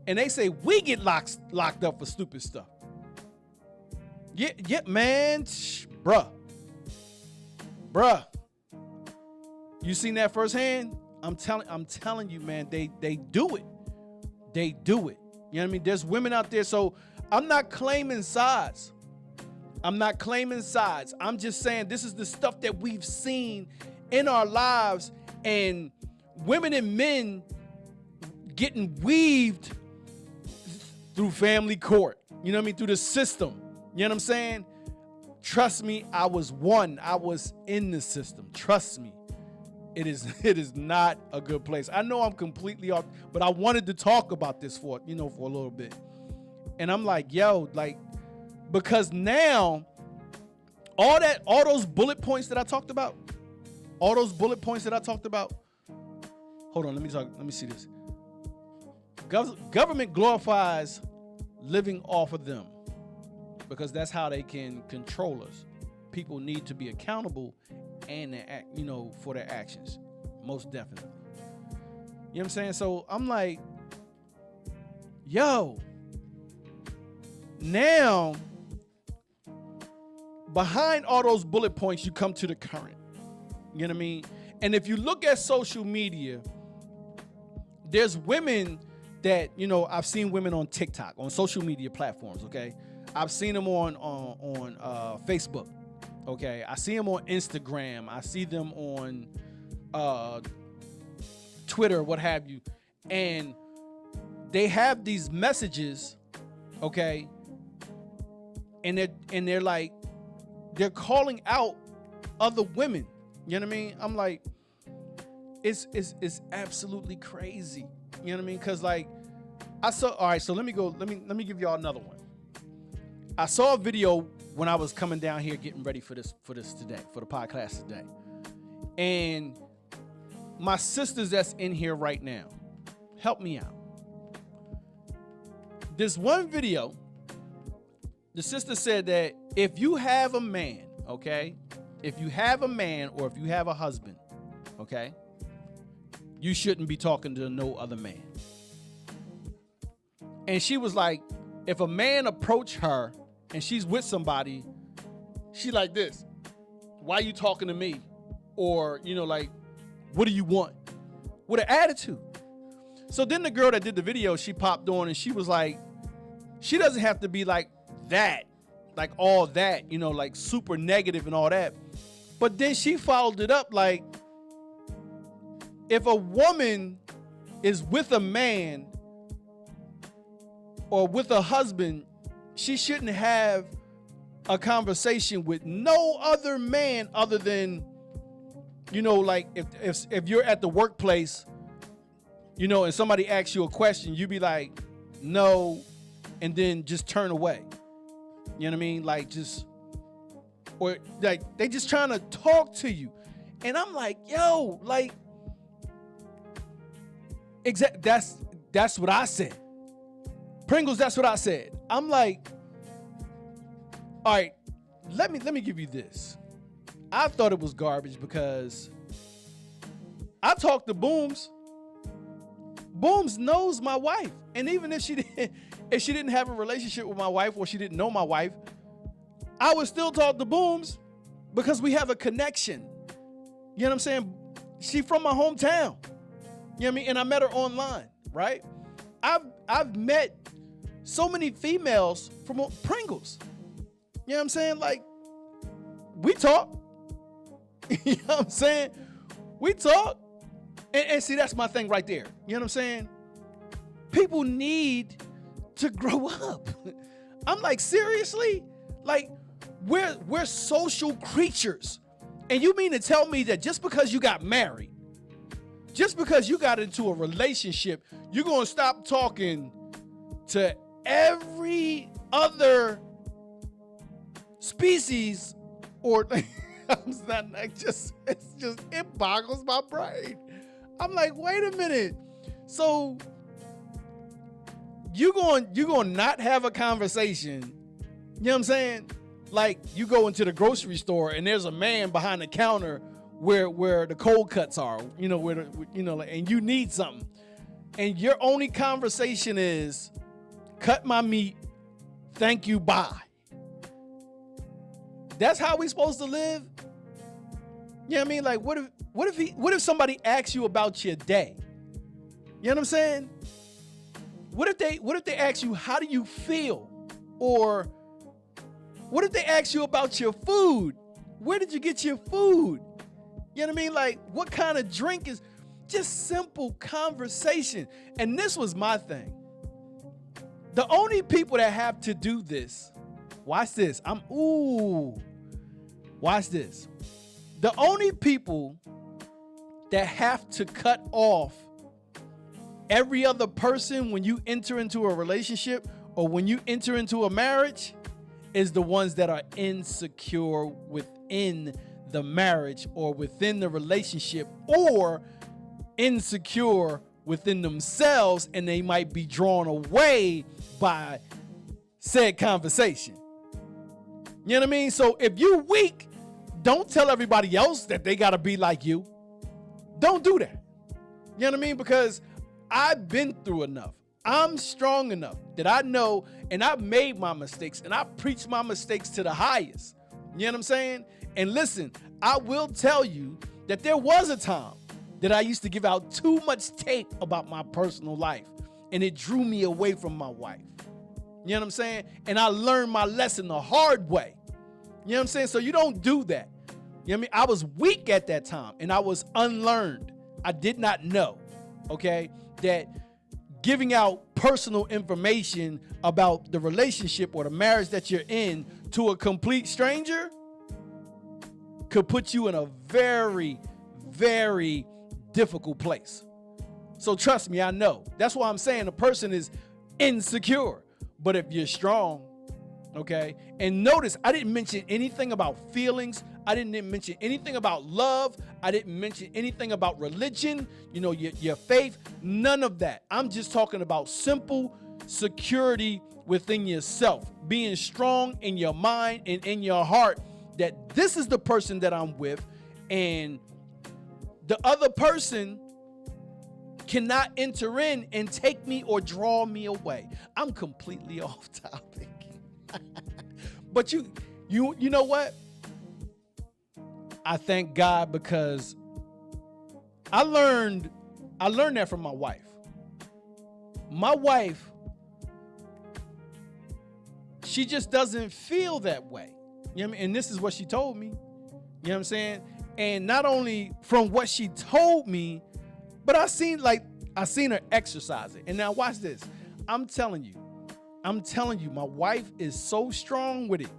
And they say we get locked up for stupid stuff. Yeah, man, bruh. You seen that firsthand? I'm telling you, man, they do it. They do it. You know what I mean? There's women out there, so I'm not claiming sides. I'm just saying this is the stuff that we've seen in our lives, and women and men getting weaved through family court. You know what I mean? Through the system. You know what I'm saying? Trust me, I was in the system. Trust me. It is not a good place. I know I'm completely off, but I wanted to talk about this for a little bit. And I'm like, because now all those bullet points that I talked about, hold on, let me see this. Government glorifies living off of them because that's how they can control us. People need to be accountable and for their actions, most definitely. You know what I'm saying? So I'm like, now behind all those bullet points, you come to the current. You know what I mean? And if you look at social media, there's women that, I've seen women on TikTok, on social media platforms, okay? I've seen them on Facebook, okay? I see them on Instagram. I see them on Twitter, what have you. And they have these messages, okay? And they're like, they're calling out other women. You know what I mean? I'm like, it's absolutely crazy. You know what I mean? Because all right, so let me give y'all another one. I saw a video when I was coming down here getting ready for this today, for the podcast today. And my sisters that's in here right now, help me out. This one video, the sister said that if you have a man, okay, if you have a man or if you have a husband, okay, you shouldn't be talking to no other man. And she was like, if a man approached her and she's with somebody, she like this. Why you talking to me? Or, like, what do you want? With an attitude. So then the girl that did the video, she popped on and she was like, she doesn't have to be like that, like all that, like super negative and all that. But then she followed it up like, if a woman is with a man or with a husband, she shouldn't have a conversation with no other man other than, like if you're at the workplace, and somebody asks you a question, you be like, no, and then just turn away. You know what I mean? Like or like they just trying to talk to you. And I'm like, yo, like, that's what I said. Pringles, that's what I said. I'm like, all right, let me give you this. I thought it was garbage because I talked to Booms. Booms knows my wife. And even if she didn't have a relationship with my wife or she didn't know my wife, I would still talk to Booms because we have a connection. You know what I'm saying? She from my hometown. You know what I mean? And I met her online, right? I've met so many females from Pringles. You know what I'm saying? Like, we talk. You know what I'm saying? We talk. And see, that's my thing right there. You know what I'm saying? People need to grow up. I'm like, seriously? Like, we're social creatures. And you mean to tell me that just because you got married, just because you got into a relationship, you're going to stop talking to every other species or it boggles my brain. I'm like, wait a minute. So you going to not have a conversation. You know what I'm saying? Like, you go into the grocery store and there's a man behind the counter where the cold cuts are, and you need something. And your only conversation is, cut my meat, thank you, bye. That's how we supposed to live? You know what I mean? Like, what if somebody asks you about your day? You know what I'm saying? What if they ask you, how do you feel? Or what if they ask you about your food? Where did you get your food? You know what I mean? Like, what kind of drink is just simple conversation? And this was my thing. The only people that have to do this, watch this. Watch this. The only people that have to cut off every other person when you enter into a relationship or when you enter into a marriage is the ones that are insecure within the marriage or within the relationship, or insecure within themselves, and they might be drawn away by said conversation. You know what I mean? So if you weak, don't tell everybody else that they got to be like you. Don't do that. You know what I mean? Because I've been through enough. I'm strong enough that I know, and I've made my mistakes, and I preach my mistakes to the highest. You know what I'm saying? And listen, I will tell you that there was a time that I used to give out too much tape about my personal life, and it drew me away from my wife. You know what I'm saying? And I learned my lesson the hard way. You know what I'm saying? So you don't do that. You know what I mean? I was weak at that time, and I was unlearned. I did not know, okay, that giving out personal information about the relationship or the marriage that you're in to a complete stranger could put you in a very, very difficult place. So trust me, I know. That's why I'm saying a person is insecure. But if you're strong, okay, and notice I didn't mention anything about feelings. I didn't mention anything about love. I didn't mention anything about religion, your faith, none of that. I'm just talking about simple security within yourself, being strong in your mind and in your heart that this is the person that I'm with, and the other person cannot enter in and take me or draw me away. I'm completely off topic. But you know what? I thank God because I learned that from my wife. My wife, she just doesn't feel that way. You know what I mean? And this is what she told me. You know what I'm saying? And not only from what she told me, but I seen her exercise it. And now watch this. I'm telling you, my wife is so strong with it.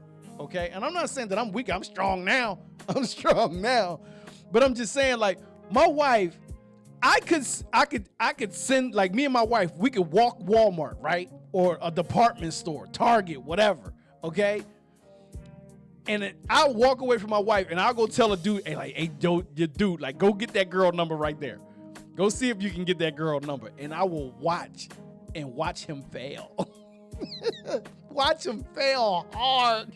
Okay? And I'm not saying that I'm weak. I'm strong now. But I'm just saying, like, my wife, I could send, like, me and my wife, we could walk Walmart, right? Or a department store, Target, whatever. Okay? And I'll walk away from my wife and I'll go tell a dude, hey, dude, like, go get that girl number right there. Go see if you can get that girl number. And I will watch him fail. Watch him fail hard.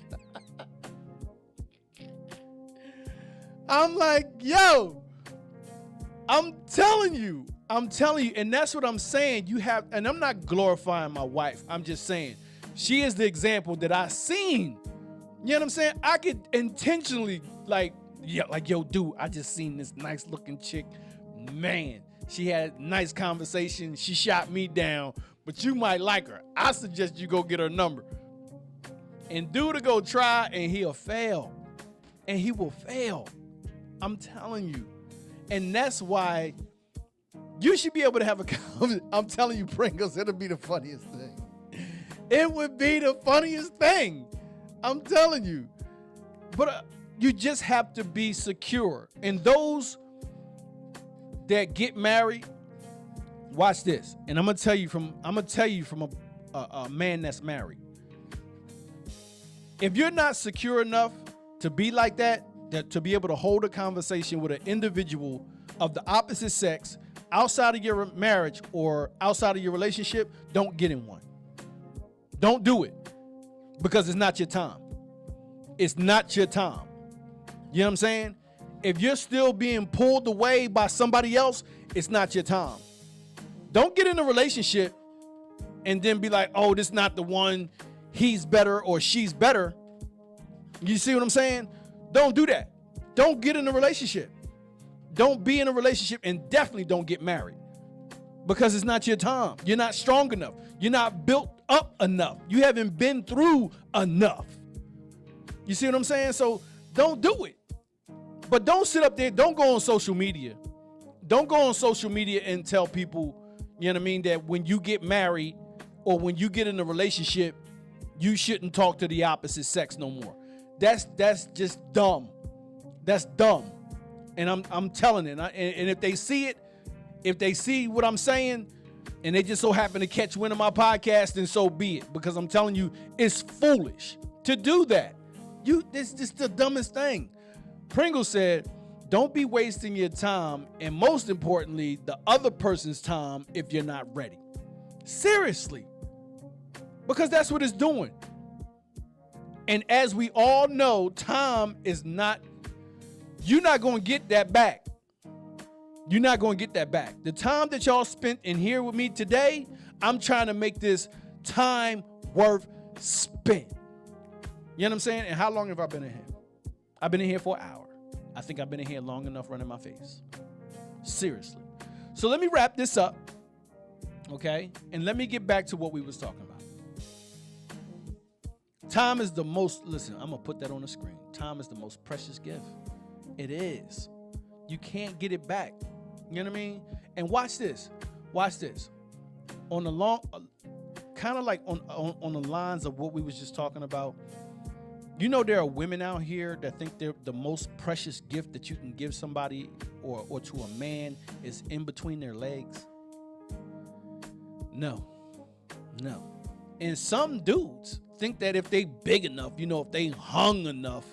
I'm like, yo, I'm telling you. And that's what I'm saying. And I'm not glorifying my wife. I'm just saying she is the example that I seen. You know what I'm saying? I could intentionally yo, dude, I just seen this nice looking chick. Man, she had nice conversation. She shot me down, but you might like her. I suggest you go get her number. And dude to go try and he'll fail. And he will fail. I'm telling you. And that's why you should be able to have a conversation. I'm telling you, Pringles, it'll be the funniest thing. It would be the funniest thing. I'm telling you. But you just have to be secure. And those that get married, watch this. And I'm gonna tell you from a man that's married. If you're not secure enough to be like that to be able to hold a conversation with an individual of the opposite sex outside of your marriage or outside of your relationship, don't get in one. Don't do it. Because it's not your time. It's not your time. You know what I'm saying? If you're still being pulled away by somebody else, it's not your time. Don't get in a relationship and then be like, oh, this is not the one. He's better or she's better. You see what I'm saying? Don't do that. Don't get in a relationship. Don't be in a relationship, and definitely don't get married because it's not your time. You're not strong enough. You're not built up enough. You haven't been through enough. You see what I'm saying? So don't do it. But don't sit up there. Don't go on social media. Don't go on social media and tell people, you know what I mean, that when you get married or when you get in a relationship, you shouldn't talk to the opposite sex no more. That's just dumb. That's dumb. And I'm telling it. And if they see it, if they see what I'm saying, and they just so happen to catch wind of my podcast, then so be it. Because I'm telling you, it's foolish to do that. This is the dumbest thing. Pringle said, don't be wasting your time, and most importantly, the other person's time if you're not ready. Seriously. Because that's what it's doing. And as we all know, time is not, you're not going to get that back. You're not going to get that back. The time that y'all spent in here with me today, I'm trying to make this time worth spent. You know what I'm saying? And how long have I been in here? I've been in here for an hour. I think I've been in here long enough running my face. Seriously. So let me wrap this up, okay? And let me get back to what we was talking about. Time is the most, listen, I'm going to put that on the screen. Time is the most precious gift. It is. You can't get it back. You know what I mean? And watch this. Watch this. On the long, kind of like on the lines of what we was just talking about, you know there are women out here that think they're the most precious gift that you can give somebody or to a man is in between their legs? No. And some dudes think that if they big enough, you know, if they hung enough,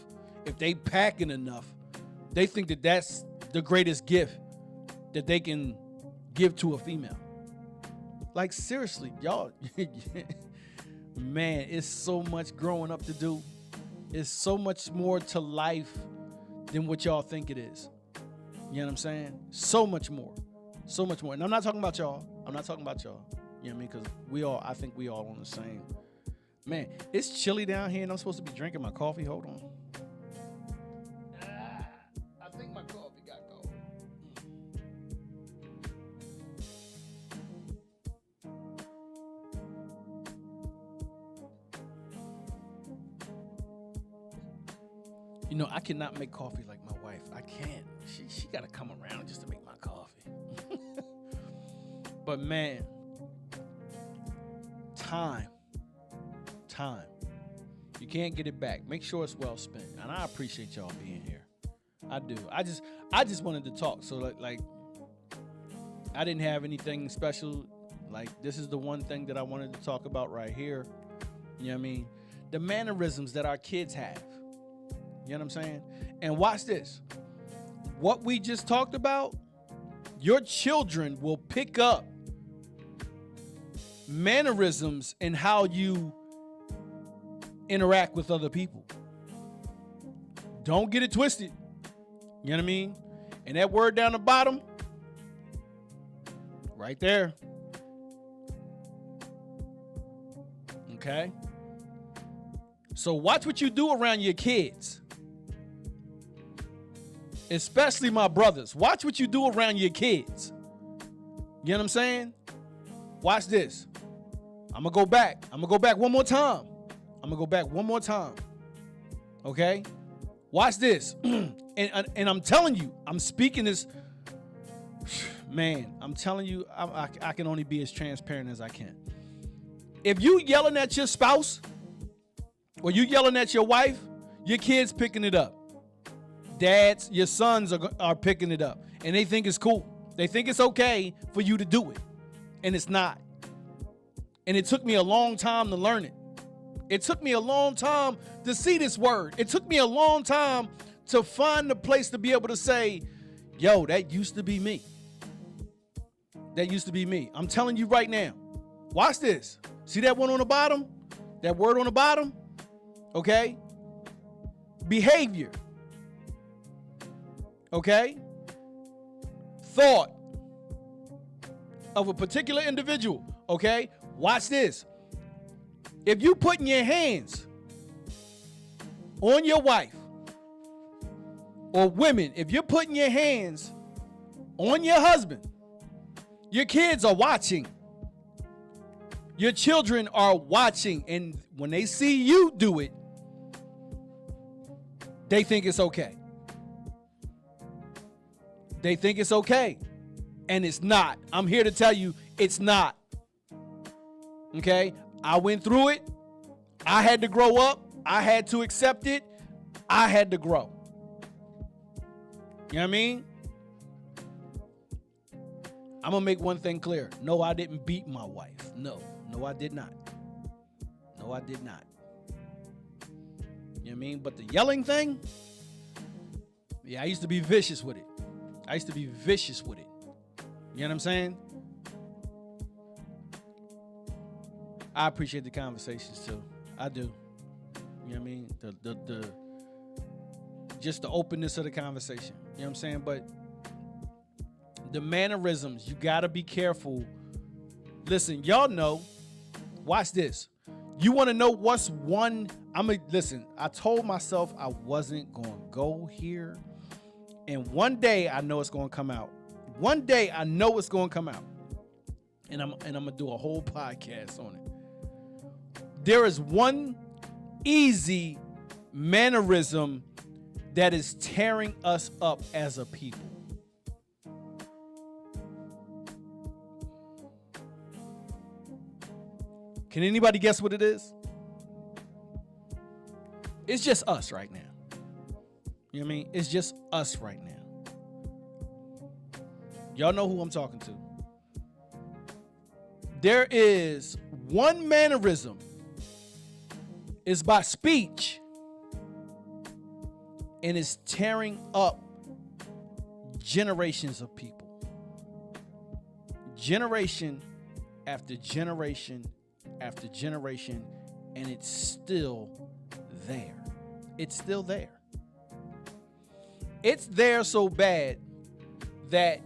if they packing enough, they think that that's the greatest gift that they can give to a female. Like, seriously, y'all, man, it's so much growing up to do. It's so much more to life than what y'all think it is. You know what I'm saying? So much more. So much more. And I'm not talking about y'all. You know what I mean? Because I think we all on the same Man, it's chilly down here and I'm supposed to be drinking my coffee. Hold on. I think my coffee got cold. You know, I cannot make coffee like my wife. I can't. She got to come around just to make my coffee. But man, time. You can't get it back. Make sure it's well spent. And I appreciate y'all being here. I do. I just wanted to talk. So like I didn't have anything special. Like, this is the one thing that I wanted to talk about right here. You know what I mean? The mannerisms that our kids have. You know what I'm saying? And watch this. What we just talked about, your children will pick up mannerisms in how you interact with other people. Don't get it twisted. You know what I mean? And that word down the bottom, right there. Okay? So watch what you do around your kids. Especially my brothers. Watch what you do around your kids. You know what I'm saying? Watch this. I'm going to go back. I'm going to go back one more time. Okay? Watch this. and I'm telling you, I'm speaking this. Man, I'm telling you, I can only be as transparent as I can. If you yelling at your spouse or you yelling at your wife, your kids picking it up. Dads, your sons are picking it up. And they think it's cool. They think it's okay for you to do it. And it's not. And it took me a long time to learn it. It took me a long time to see this word. It took me a long time to find the place to be able to say, yo, that used to be me. That used to be me. I'm telling you right now. Watch this. See that one on the bottom? That word on the bottom? Okay? Behavior. Okay? Thought of a particular individual. Okay? Watch this. If you putting your hands on your wife, or women, if you're putting your hands on your husband, your kids are watching. Your children are watching. And when they see you do it, they think it's okay. They think it's okay. And it's not. I'm here to tell you it's not. Okay? I went through it. I had to grow up. I had to accept it. I had to grow. You know what I mean? I'm going to make one thing clear. No, I didn't beat my wife. No, I did not. No, I did not. You know what I mean? But the yelling thing, yeah, I used to be vicious with it. You know what I'm saying? I appreciate the conversations too. I do. You know what I mean? The just the openness of the conversation. You know what I'm saying? But the mannerisms, you got to be careful. Listen, y'all know. Watch this. You want to know what's one? Listen, I told myself I wasn't going to go here. And one day I know it's going to come out. One day I know it's going to come out. And I'm going to do a whole podcast on it. There is one easy mannerism that is tearing us up as a people. Can anybody guess what it is? It's just us right now. You know what I mean? It's just us right now. Y'all know who I'm talking to. There is one mannerism. It's by speech. And it's tearing up generations of people. Generation after generation after generation. And it's still there. It's still there. It's there so bad that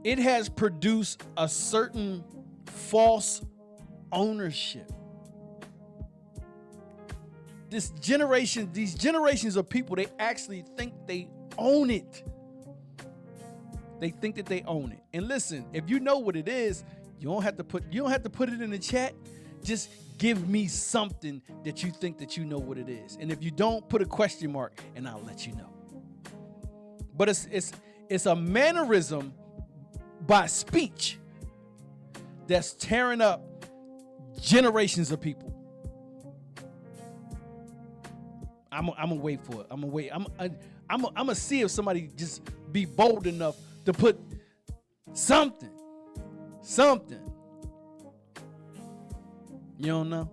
it has produced a certain false ownership. These generations of people, they actually think they own it. They think that they own it. And listen, if you know what it is, you don't have to put it in the chat. Just give me something that you think that you know what it is. And if you don't, put a question mark and I'll let you know. But it's a mannerism by speech that's tearing up generations of people. I'm gonna wait for it. I'm gonna wait. I'm gonna see if somebody just be bold enough to put something. You don't know?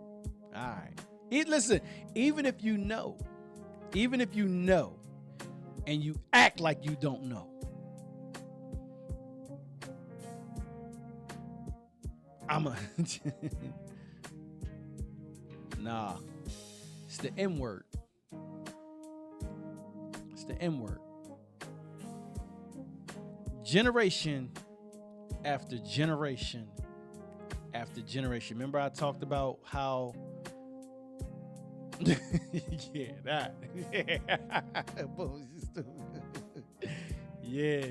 All right. Listen, even if you know, and you act like you don't know, nah, it's the N word. It's the N word. Generation after generation after generation. Remember I talked about how yeah, that. Yeah.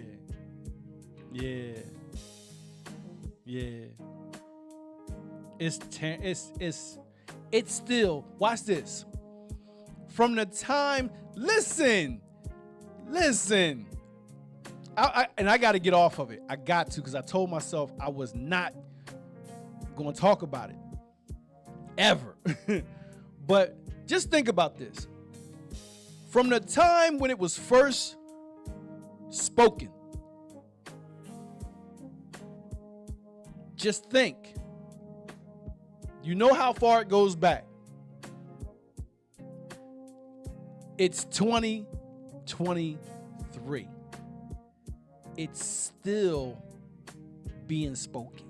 Yeah. Yeah. It's still, watch this. From the time, listen. I got to get off of it. I got to, because I told myself I was not going to talk about it ever. But just think about this. From the time when it was first spoken, just think. You know how far it goes back. It's 2023. It's still being spoken.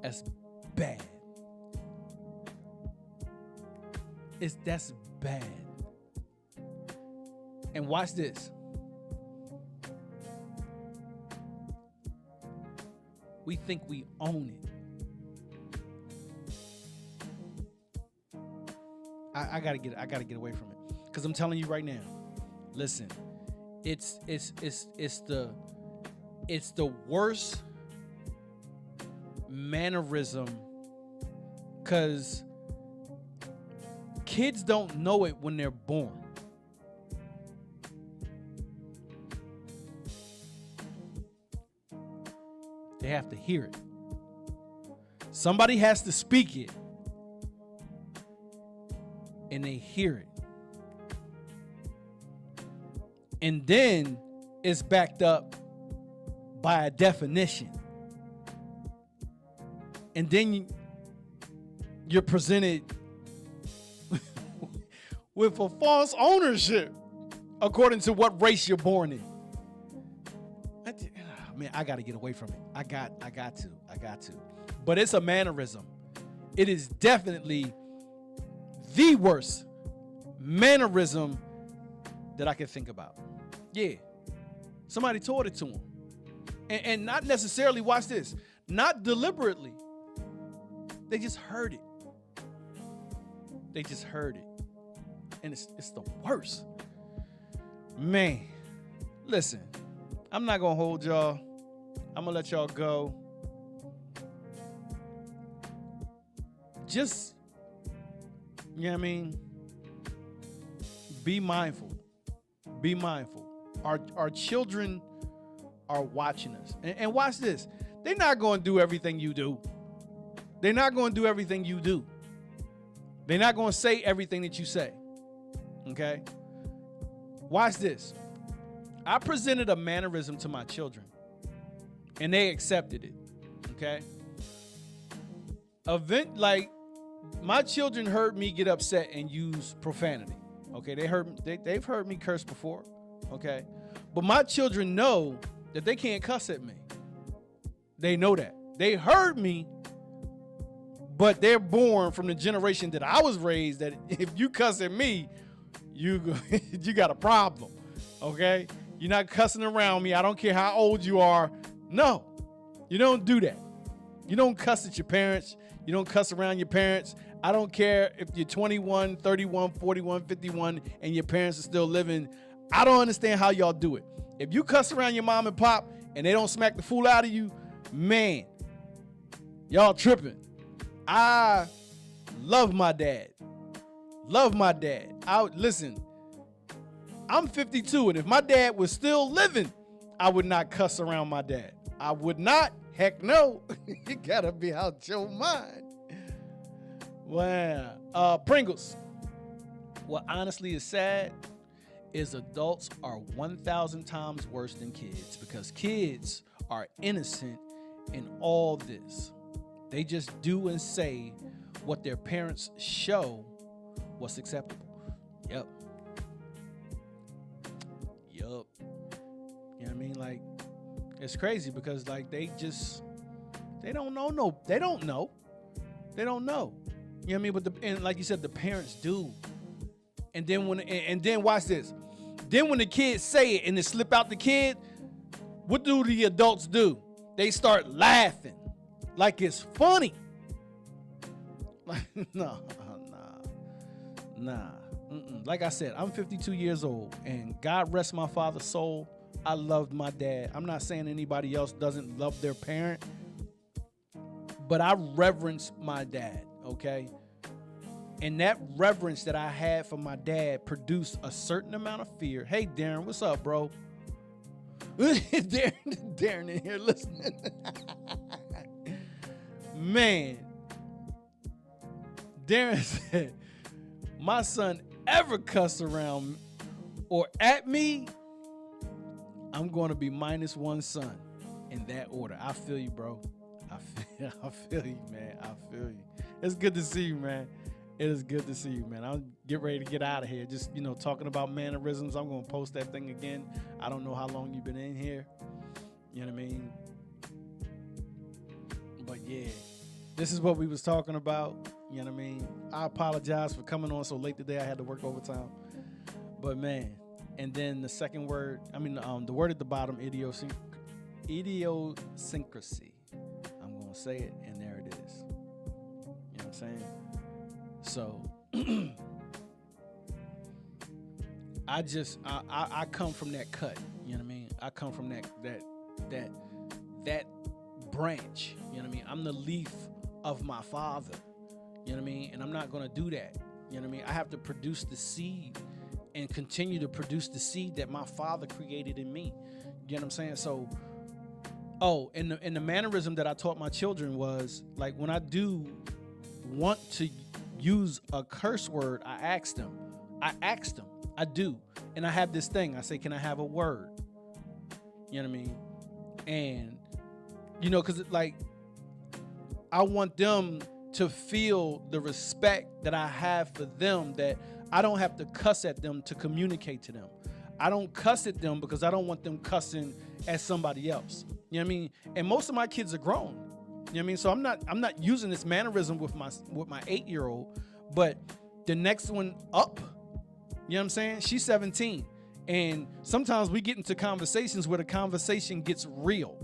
That's bad. That's bad. And watch this. We think we own it. I gotta get away from it, because I'm telling you right now. Listen, it's the worst mannerism, because kids don't know it when they're born. They have to hear it. Somebody has to speak it, and they hear it. And then it's backed up by a definition. And then you're presented with a false ownership according to what race you're born in. Man, I got to get away from it. I got to. But it's a mannerism. It is definitely the worst mannerism that I can think about. Yeah. Somebody taught it to him. And not necessarily, watch this, not deliberately. They just heard it. And it's the worst. Man, listen, I'm not going to hold y'all. I'm going to let y'all go. Just, you know what I mean? Be mindful. Our children are watching us. And watch this. They're not going to do everything you do. They're not going to say everything that you say. Okay? Watch this. I presented a mannerism to my children, and they accepted it. Okay? My children heard me get upset and use profanity. Okay? They've heard me curse before. Okay? But my children know that they can't cuss at me. They know that. They heard me, but they're born from the generation that I was raised, that if you cuss at me, you got a problem. Okay? You're not cussing around me. I don't care how old you are. No, you don't do that. You don't cuss at your parents. You don't cuss around your parents. I don't care if you're 21, 31, 41, 51, and your parents are still living. I don't understand how y'all do it. If you cuss around your mom and pop and they don't smack the fool out of you, man, y'all tripping. I love my dad. Love my dad. Listen, I'm 52, and if my dad was still living, I would not cuss around my dad. I would not. Heck no. You gotta be out your mind. Wow. Pringles. What honestly is sad is adults are 1,000 times worse than kids, because kids are innocent in all this. They just do and say what their parents show what's acceptable. Yep. You know what I mean? Like, it's crazy because like they don't know. They don't know. You know what I mean? But and like you said, the parents do. And then watch this. Then when the kids say it and it slip out the kid, what do the adults do? They start laughing like it's funny. Like, nah. Like I said, I'm 52 years old, and God rest my father's soul. I loved my dad. I'm not saying anybody else doesn't love their parent, but I reverence my dad, okay? And that reverence that I had for my dad produced a certain amount of fear. Hey, Darren, what's up, bro? Darren in here listening. Man, Darren said, my son ever cuss around or at me, I'm going to be -1 son in that order. I feel you, bro. I feel you, man. I feel you. It's good to see you, man. It is good to see you, man. I'll get ready to get out of here. Just, talking about mannerisms. I'm going to post that thing again. I don't know how long you've been in here. You know what I mean? But yeah, this is what we was talking about. You know what I mean? I apologize for coming on so late today. I had to work overtime. But man, and then the second word, the word at the bottom, idiosyncrasy. I'm going to say it, and there it is. You know what I'm saying? So I come from that cut. You know what I mean? I come from that branch. You know what I mean? I'm the leaf of my father. You know what I mean? And I'm not going to do that. You know what I mean? I have to produce the seed and continue to produce the seed that my father created in me. You know what I'm saying? So, and the mannerism that I taught my children was, like, when I do want to use a curse word, I ask them. I do. And I have this thing. I say, can I have a word? You know what I mean? And, because like, I want them to feel the respect that I have for them, that I don't have to cuss at them to communicate to them. I don't cuss at them because I don't want them cussing at somebody else. You know what I mean? And most of my kids are grown. You know what I mean? So I'm not using this mannerism with my 8-year-old, but the next one up, you know what I'm saying? She's 17. And sometimes we get into conversations where the conversation gets real.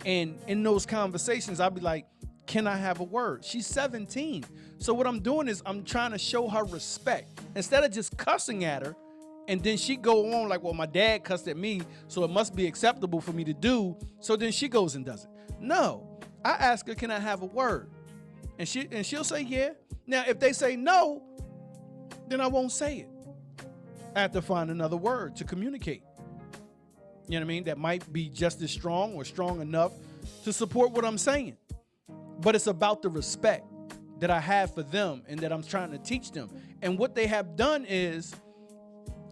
And in those conversations, I'll be like, can I have a word? She's 17. So what I'm doing is I'm trying to show her respect. Instead of just cussing at her, and then she go on like, well, my dad cussed at me, so it must be acceptable for me to do. So then she goes and does it. No, I ask her, can I have a word? And she'll say, yeah. Now, if they say no, then I won't say it. I have to find another word to communicate. You know what I mean? That might be just as strong or strong enough to support what I'm saying. But it's about the respect that I have for them and that I'm trying to teach them. And what they have done is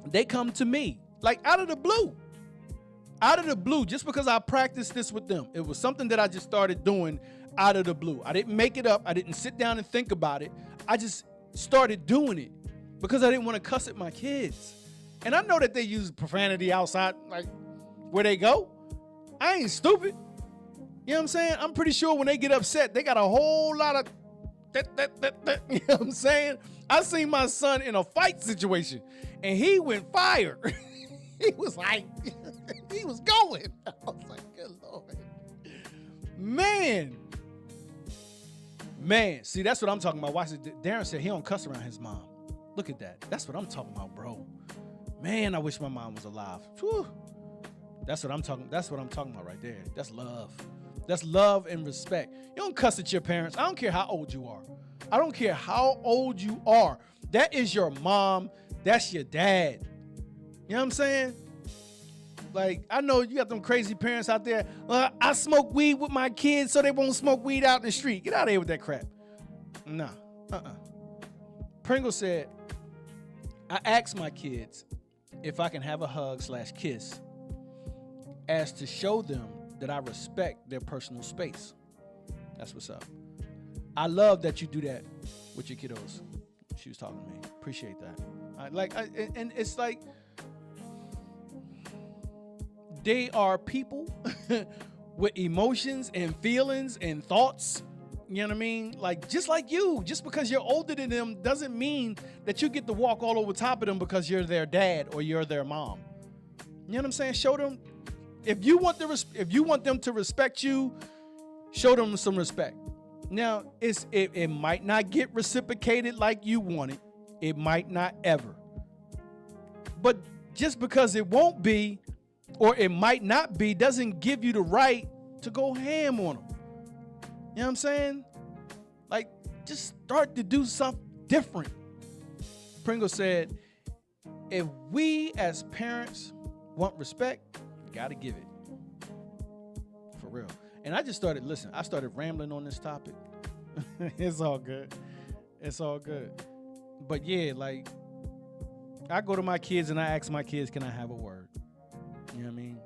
they come to me, like out of the blue. Out of the blue, just because I practiced this with them. It was something that I just started doing out of the blue. I didn't make it up. I didn't sit down and think about it. I just started doing it because I didn't want to cuss at my kids. And I know that they use profanity outside, like where they go. I ain't stupid. You know what I'm saying? I'm pretty sure when they get upset, they got a whole lot of that. You know what I'm saying? I seen my son in a fight situation, and he went fire. He was like, he was going. I was like, good Lord. Man, see, that's what I'm talking about. Watch it. Darren said he don't cuss around his mom. Look at that. That's what I'm talking about, bro. Man, I wish my mom was alive. Whew. That's what I'm talking about right there. That's love. That's love and respect. You don't cuss at your parents. I don't care how old you are. I don't care how old you are. That is your mom. That's your dad. You know what I'm saying? Like, I know you got them crazy parents out there. I smoke weed with my kids so they won't smoke weed out in the street. Get out of here with that crap. Nah. Pringle said, I asked my kids if I can have a hug/kiss as to show them that I respect their personal space. That's what's up. I love that you do that with your kiddos. She was talking to me. Appreciate that. And it's like, they are people with emotions and feelings and thoughts. You know what I mean? Like, just like you. Just because you're older than them doesn't mean that you get to walk all over top of them because you're their dad or you're their mom. You know what I'm saying? Show them. If you want them to respect you, show them some respect. Now, it might not get reciprocated like you want it. It might not ever. But just because it won't be, or it might not be, doesn't give you the right to go ham on them. You know what I'm saying? Like, just start to do something different. Pringle said, if we as parents want respect, gotta give it. For real. And I started rambling on this topic. It's all good. It's all good. But yeah, like, I go to my kids and I ask my kids, can I have a word? You know what I mean?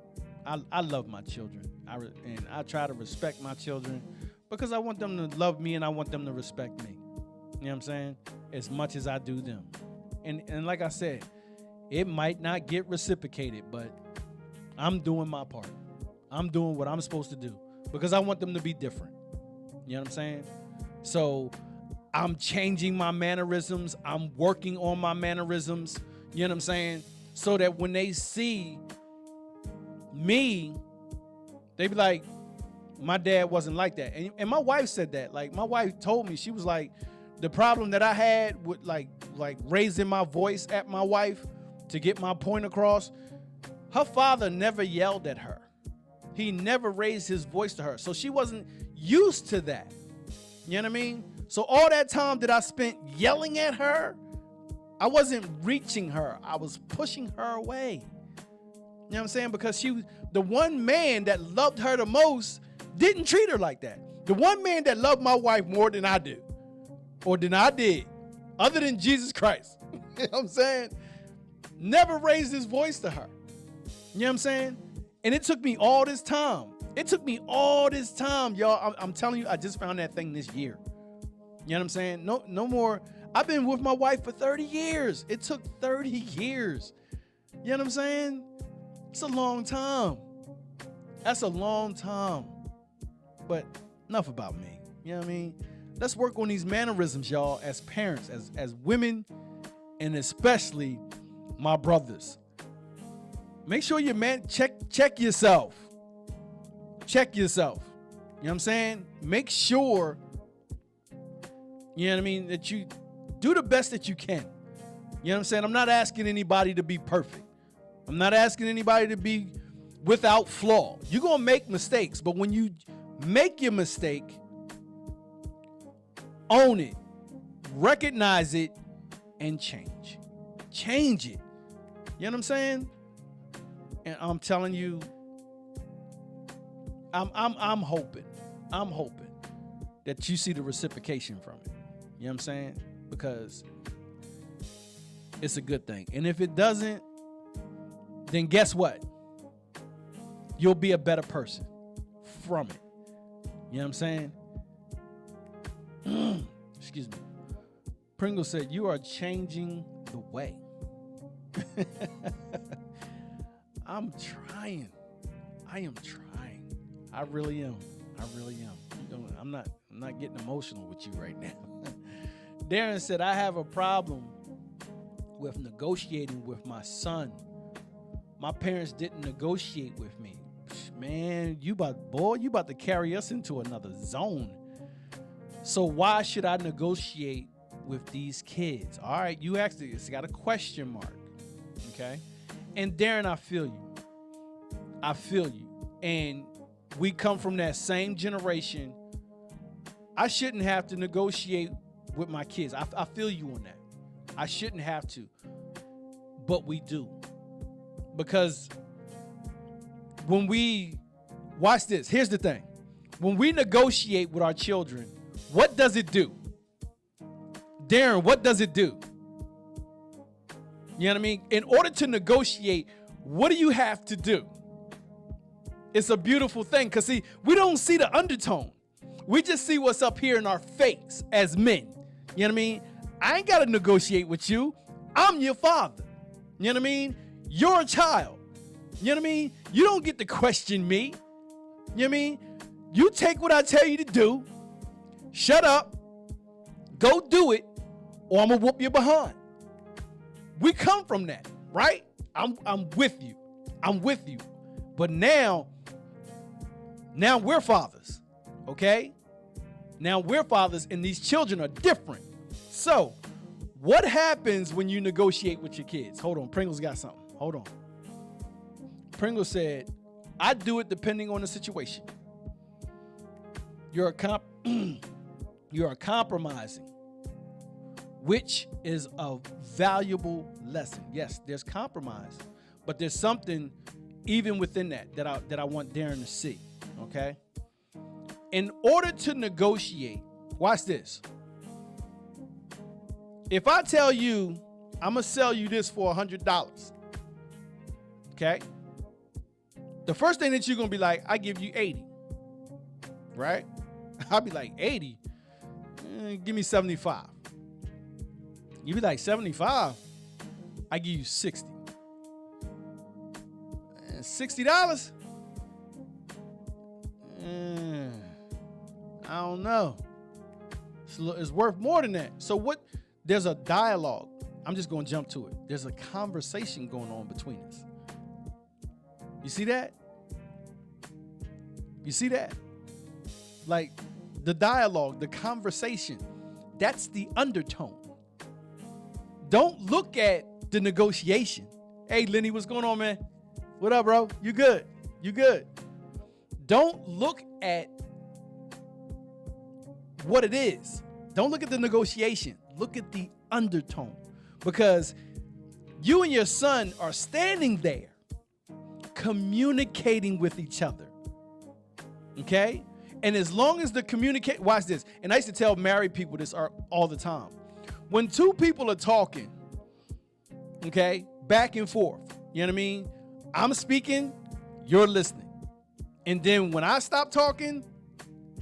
I love my children. And I try to respect my children because I want them to love me and I want them to respect me. You know what I'm saying? As much as I do them. And like I said, it might not get reciprocated, but I'm doing my part. I'm doing what I'm supposed to do because I want them to be different. You know what I'm saying? So I'm changing my mannerisms. I'm working on my mannerisms. You know what I'm saying? So that when they see me, they be like, my dad wasn't like that. And my wife said that. Like, my wife told me, she was like, the problem that I had with like raising my voice at my wife to get my point across, her father never yelled at her. He never raised his voice to her. So she wasn't used to that. You know what I mean? So all that time that I spent yelling at her, I wasn't reaching her. I was pushing her away. You know what I'm saying? Because the one man that loved her the most didn't treat her like that. The one man that loved my wife more than I do, or than I did, other than Jesus Christ, you know what I'm saying? Never raised his voice to her. You know what I'm saying? And it took me all this time. It took me all this time, y'all. I'm telling you, I just found that thing this year. You know what I'm saying? No more. I've been with my wife for 30 years. It took 30 years. You know what I'm saying? It's a long time. That's a long time. But enough about me. You know what I mean? Let's work on these mannerisms, y'all, as parents, as women, and especially my brothers. Make sure you check yourself. Check yourself. You know what I'm saying? Make sure, you know what I mean, that you do the best that you can. You know what I'm saying? I'm not asking anybody to be perfect. I'm not asking anybody to be without flaw. You're going to make mistakes, but when you make your mistake, own it, recognize it, and change. Change it. You know what I'm saying? And I'm telling you, I'm hoping that you see the reciprocation from it. You know what I'm saying? Because it's a good thing. And if it doesn't, then guess what? You'll be a better person from it. You know what I'm saying? Excuse me. Pringle said, you are changing the way. I'm trying. I am trying. I really am. I really am. I'm not getting emotional with you right now. Darren said, I have a problem with negotiating with my son. my parents didn't negotiate with me. Man, you about to carry us into another zone. So why should I negotiate with these kids? All right, you asked it. It's got a question mark. Okay. And Darren, I feel you. I feel you. And we come from that same generation. I shouldn't have to negotiate with my kids. I feel you on that. I shouldn't have to. But we do. Because when we, watch this, here's the thing. When we negotiate with our children, what does it do? Darren, what does it do? You know what I mean? In order to negotiate, what do you have to do? It's a beautiful thing because, see, we don't see the undertone. We just see what's up here in our face as men. You know what I mean? I ain't got to negotiate with you. I'm your father. You know what I mean? You're a child. You know what I mean? You don't get to question me. You know what I mean? You take what I tell you to do. Shut up. Go do it, or I'm going to whoop you behind. We come from that, right? I'm with you. I'm with you. But now we're fathers, okay? Now we're fathers, and these children are different. So what happens when you negotiate with your kids? Hold on, Pringle's got something. Hold on. Pringle said, I do it depending on the situation. You're compromising, which is a valuable lesson. Yes, there's compromise, but there's something even within that I want Darren to see, okay? In order to negotiate, watch this. If I tell you, I'm going to sell you this for $100, okay? The first thing that you're going to be like, I give you 80, right? I'll be like, 80? Give me 75. You be like, 75? I give you 60. $60? I don't know. It's worth more than that. So what? There's a dialogue. I'm just going to jump to it. There's a conversation going on between us. You see that? You see that? Like the dialogue, the conversation, that's the undertone. Don't look at the negotiation. Hey, Lenny, what's going on, man? What up, bro? You good? You good? Don't look at what it is. Don't look at the negotiation. Look at the undertone. Because you and your son are standing there communicating with each other. Okay? And as long as the watch this. And I used to tell married people this all the time. When two people are talking, okay, back and forth, you know what I mean? I'm speaking, you're listening. And then when I stop talking,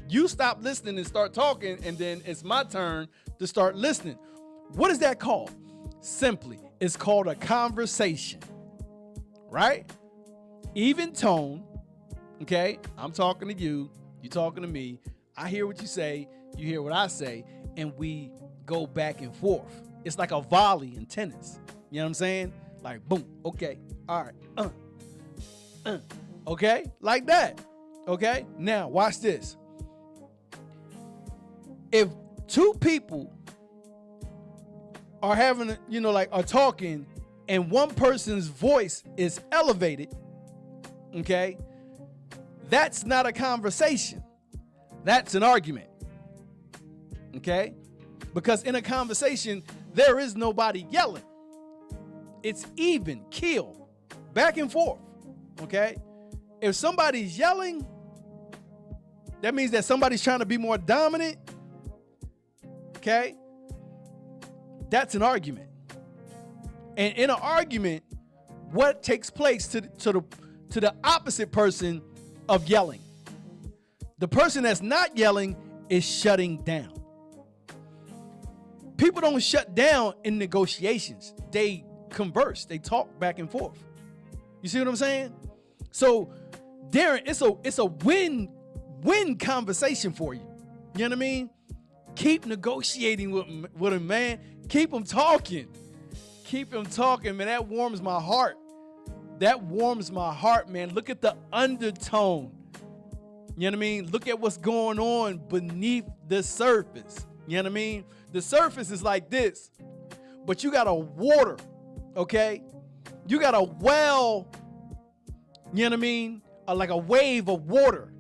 you stop listening and start talking, and then it's my turn to start listening. What is that called? Simply, it's called a conversation, right? Even tone, okay? I'm talking to you, you talking to me. I hear what you say, you hear what I say, and we go back and forth. It's like a volley in tennis. You know what I'm saying? Like, boom, okay, all right, okay? Like that, okay? Now, watch this. If two people are having, are talking, and one person's voice is elevated, okay, that's not a conversation. That's an argument, okay? Because in a conversation, there is nobody yelling. It's even, keel, back and forth, okay? If somebody's yelling, that means that somebody's trying to be more dominant, okay? That's an argument. And in an argument, what takes place to the opposite person of yelling? The person that's not yelling is shutting down. People don't shut down in negotiations. They converse. They talk back and forth. You see what I'm saying? So, Darren, it's a win-win conversation for you. You know what I mean? Keep negotiating with him, man. Keep him talking. Keep him talking, man. That warms my heart. That warms my heart, man. Look at the undertone. You know what I mean? Look at what's going on beneath the surface. You know what I mean? The surface is like this, but you got a water, okay? You got a well, you know what I mean? Like a wave of water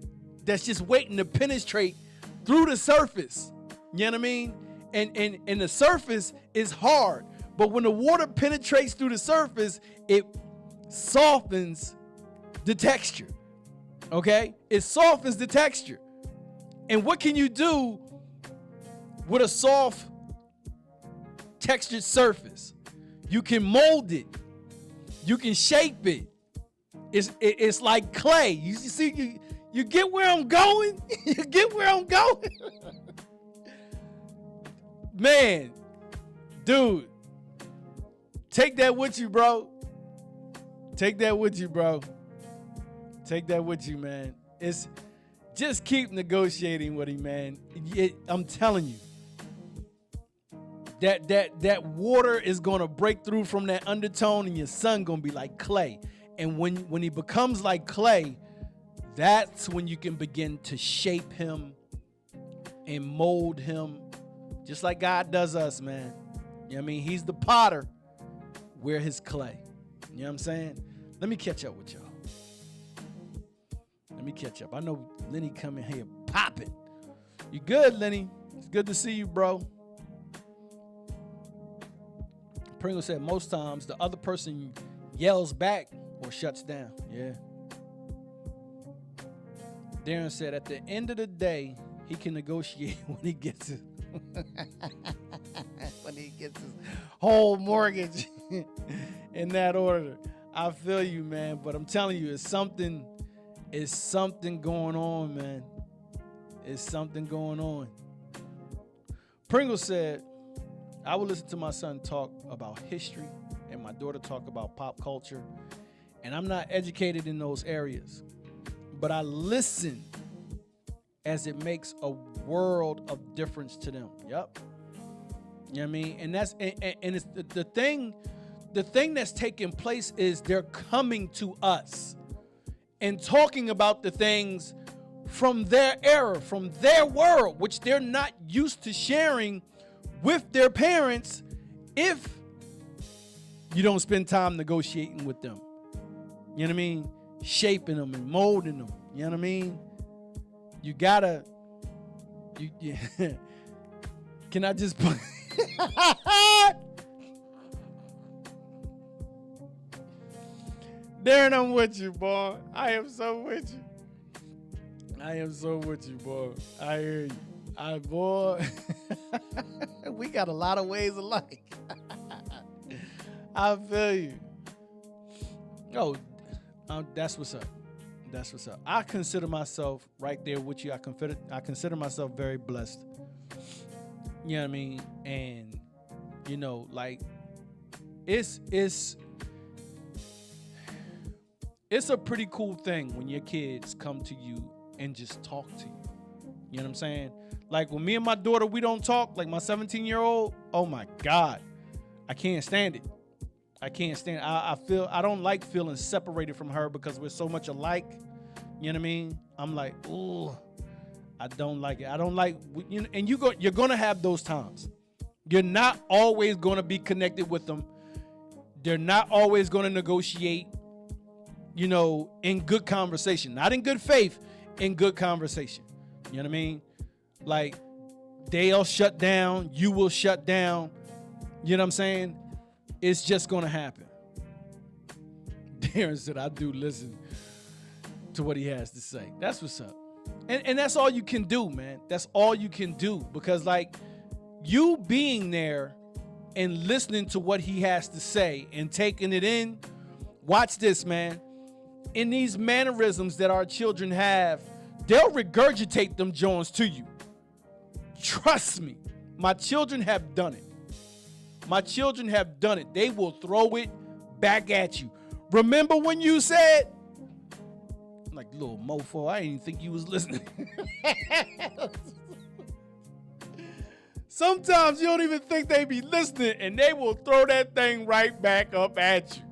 that's just waiting to penetrate through the surface. You know what I mean? And the surface is hard, but when the water penetrates through the surface, it softens the texture. Okay? It softens the texture. And what can you do with a soft textured surface? You can mold it. You can shape it. It's like clay. You see, you get where I'm going? You get where I'm going? Man, dude, take that with you, bro. Take that with you, bro. Take that with you, man. It's just keep negotiating with him, man. I'm telling you, that water is gonna break through from that undertone, and your son gonna be like clay. And when he becomes like clay, that's when you can begin to shape him and mold him, just like God does us, man. You know what I mean? He's the potter. We're his clay. You know what I'm saying? Let me catch up with y'all. Let me catch up. I know Lenny coming here popping. You good, Lenny? It's good to see you, bro. Pringle said most times the other person yells back or shuts down. Yeah. Darren said at the end of the day, he can negotiate when he gets it. When he gets his whole mortgage in that order. I feel you, man, but I'm telling you, it's something going on, man. It's something going on. Pringle said, I will listen to my son talk about history and my daughter talk about pop culture, and I'm not educated in those areas, but I listen as it makes a world of difference to them. Yep. You know what I mean? And that's and it's the thing that's taking place is they're coming to us and talking about the things from their era, from their world, which they're not used to sharing with their parents if you don't spend time negotiating with them. You know what I mean? Shaping them and molding them. You know what I mean? You gotta, can I just put, Darren, I'm with you, boy. I am so with you. I am so with you, boy. I hear you. Boy, we got a lot of ways alike. I feel you. Oh, that's what's up. That's what's up. I consider myself right there with you. I consider myself very blessed. You know what I mean? And you know, like it's a pretty cool thing when your kids come to you and just talk to you. You know what I'm saying? Like when me and my daughter, we don't talk, like my 17-year-old, oh my God, I can't stand it. I can't stand it. I don't like feeling separated from her because we're so much alike. You know what I mean? I'm like, ooh, I don't like it. I don't like, you know, and you're going to have those times. You're not always going to be connected with them. They're not always going to negotiate, you know, in good conversation. Not in good faith, in good conversation. You know what I mean? Like, they'll shut down. You will shut down. You know what I'm saying? It's just going to happen. Darren said, I do listen to what he has to say. That's what's up. And that's all you can do, man. That's all you can do. Because, like, you being there and listening to what he has to say and taking it in, watch this, man. In these mannerisms that our children have, they'll regurgitate them Jones to you. Trust me. My children have done it. My children have done it. They will throw it back at you. Remember when you said, like, little mofo, I didn't even think you was listening. Sometimes you don't even think they be listening, and they will throw that thing right back up at you.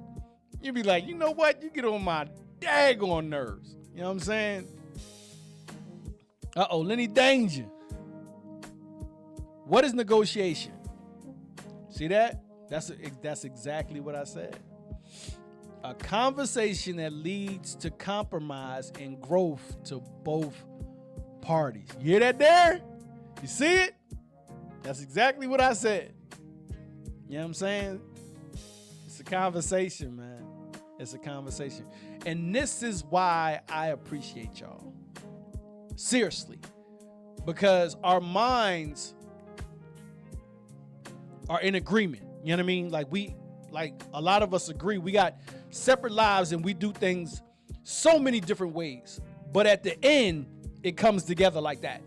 You be like, you know what? You get on my daggone nerves. You know what I'm saying? Uh-oh, Lenny Danger. What is negotiation? See that? That's exactly what I said. A conversation that leads to compromise and growth to both parties. You hear that there? You see it? That's exactly what I said. You know what I'm saying? It's a conversation, man. It's a conversation. And this is why I appreciate y'all. Seriously. Because our minds are in agreement. You know what I mean? Like a lot of us agree. We got separate lives and we do things so many different ways. But at the end, it comes together like that.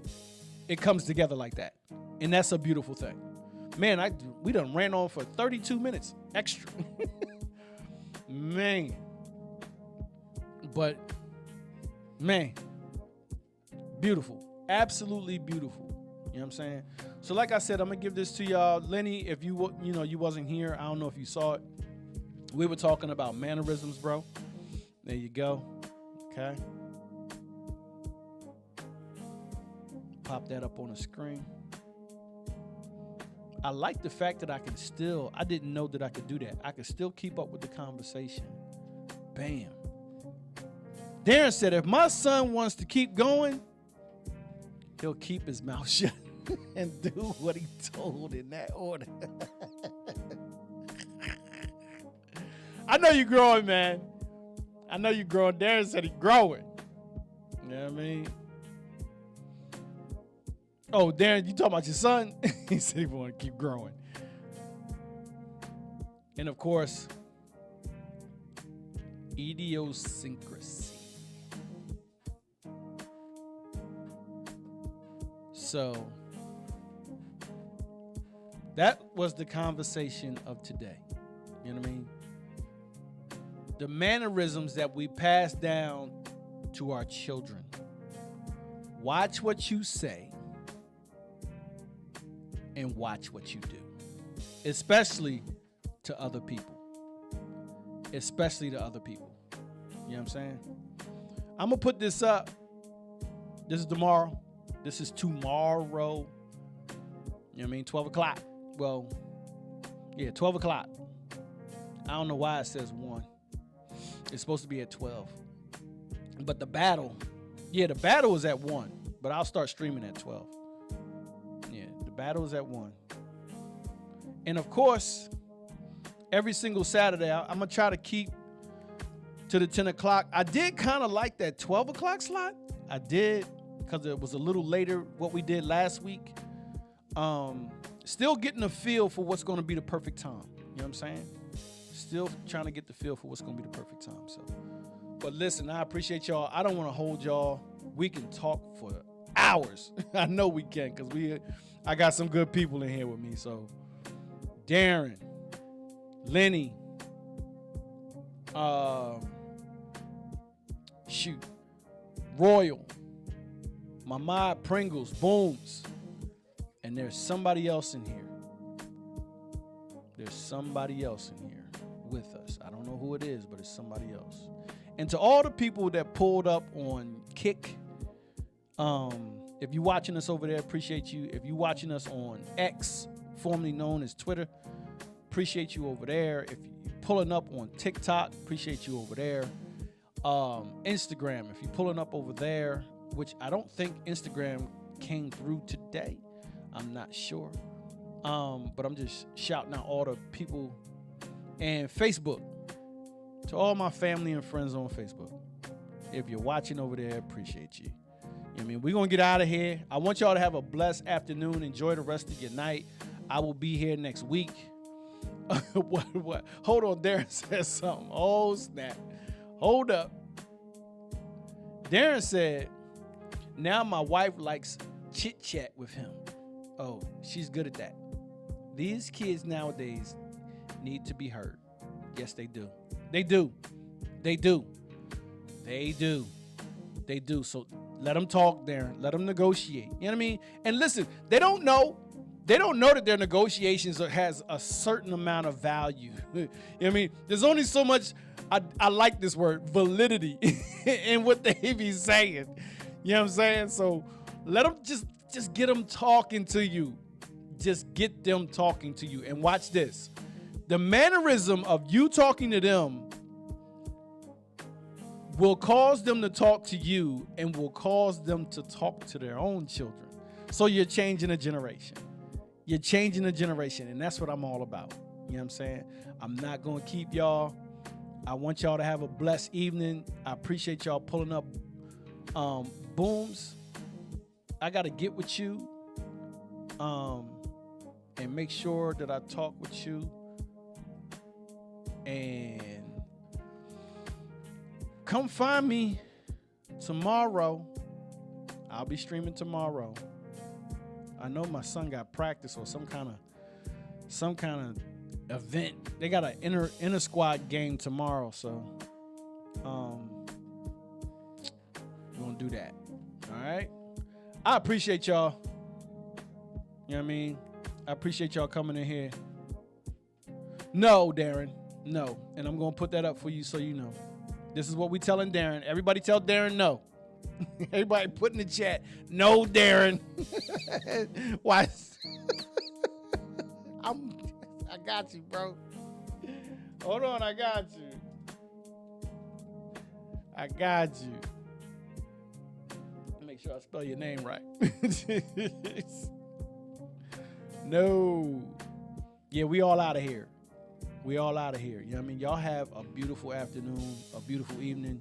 It comes together like that. And that's a beautiful thing. Man, we done ran on for 32 minutes extra. Man. But, man, beautiful. Absolutely beautiful. You know what I'm saying? So like I said, I'm going to give this to y'all. Lenny, if you wasn't here, I don't know if you saw it. We were talking about mannerisms, bro. There you go. Okay. Pop that up on the screen. I like the fact that I didn't know that I could do that. I could still keep up with the conversation. Bam. Darren said, if my son wants to keep going, he'll keep his mouth shut and do what he told in that order. I know you're growing, man. I know you're growing. Darren said he's growing. You know what I mean? Oh, Darren, you talking about your son? He said he want to keep growing. And of course, idiosyncrasy. So that was the conversation of today. You know what I mean? The mannerisms that we pass down to our children. Watch what you say and watch what you do, especially to other people. Especially to other people. You know what I'm saying? I'm going to put this up. This is tomorrow. This is tomorrow. You know what I mean? 12 o'clock. Well, yeah, 12 o'clock. I don't know why it says 1. It's supposed to be at 12. But the battle is at 1. But I'll start streaming at 12. Yeah, the battle is at 1. And of course, every single Saturday, I'm going to try to keep to the 10 o'clock. I did kind of like that 12 o'clock slot. I did, because it was a little later what we did last week. Still getting a feel for what's going to be the perfect time. You know what I'm saying? Still trying to get the feel for what's going to be the perfect time. So, but listen, I appreciate y'all. I don't want to hold y'all. We can talk for hours. I know we can, because I got some good people in here with me. So, Darren, Lenny, Royal, my mod Pringles, Booms, and there's somebody else in here. There's somebody else in here with us. I don't know who it is, but it's somebody else. And to all the people that pulled up on Kick, if you're watching us over there, appreciate you. If you're watching us on X, formerly known as Twitter, appreciate you over there. If you're pulling up on TikTok, appreciate you over there. Instagram, if you're pulling up over there, which I don't think Instagram came through today. I'm not sure. But I'm just shouting out all the people. And Facebook, to all my family and friends on Facebook. If you're watching over there, appreciate you. You know what I mean? We're going to get out of here. I want y'all to have a blessed afternoon. Enjoy the rest of your night. I will be here next week. What? Hold on, Darren said something. Oh, snap. Hold up. Darren said, now my wife likes chit-chat with him. Oh, she's good at that. These kids nowadays need to be heard. Yes, they do. They do. They do. They do. They do. So let them talk, Darren. Let them negotiate. You know what I mean? And listen, they don't know. They don't know that their negotiations has a certain amount of value. You know what I mean? There's only so much, I like this word, validity in what they be saying. You know what I'm saying? So let them just get them talking to you. Just get them talking to you. And watch this. The mannerism of you talking to them will cause them to talk to you and will cause them to talk to their own children. So you're changing a generation. You're changing a generation, and that's what I'm all about. You know what I'm saying? I'm not going to keep y'all. I want y'all to have a blessed evening. I appreciate y'all pulling up booms. I got to get with you and make sure that I talk with you. And come find me tomorrow. I'll be streaming tomorrow. I know my son got practice or some kind of event. They got an inter squad game tomorrow, so we're gonna do that. All right. I appreciate y'all. You know what I mean? I appreciate y'all coming in here. No, Darren. No. And I'm gonna put that up for you so you know. This is what we telling Darren. Everybody tell Darren no. Everybody put in the chat, no, Darren. Why? I got you, bro. Hold on, I got you. I got you. Make sure I spell your name right. No. Yeah, we all out of here. We all out of here. You know what I mean? Y'all have a beautiful afternoon, a beautiful evening,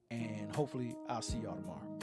and hopefully I'll see y'all tomorrow.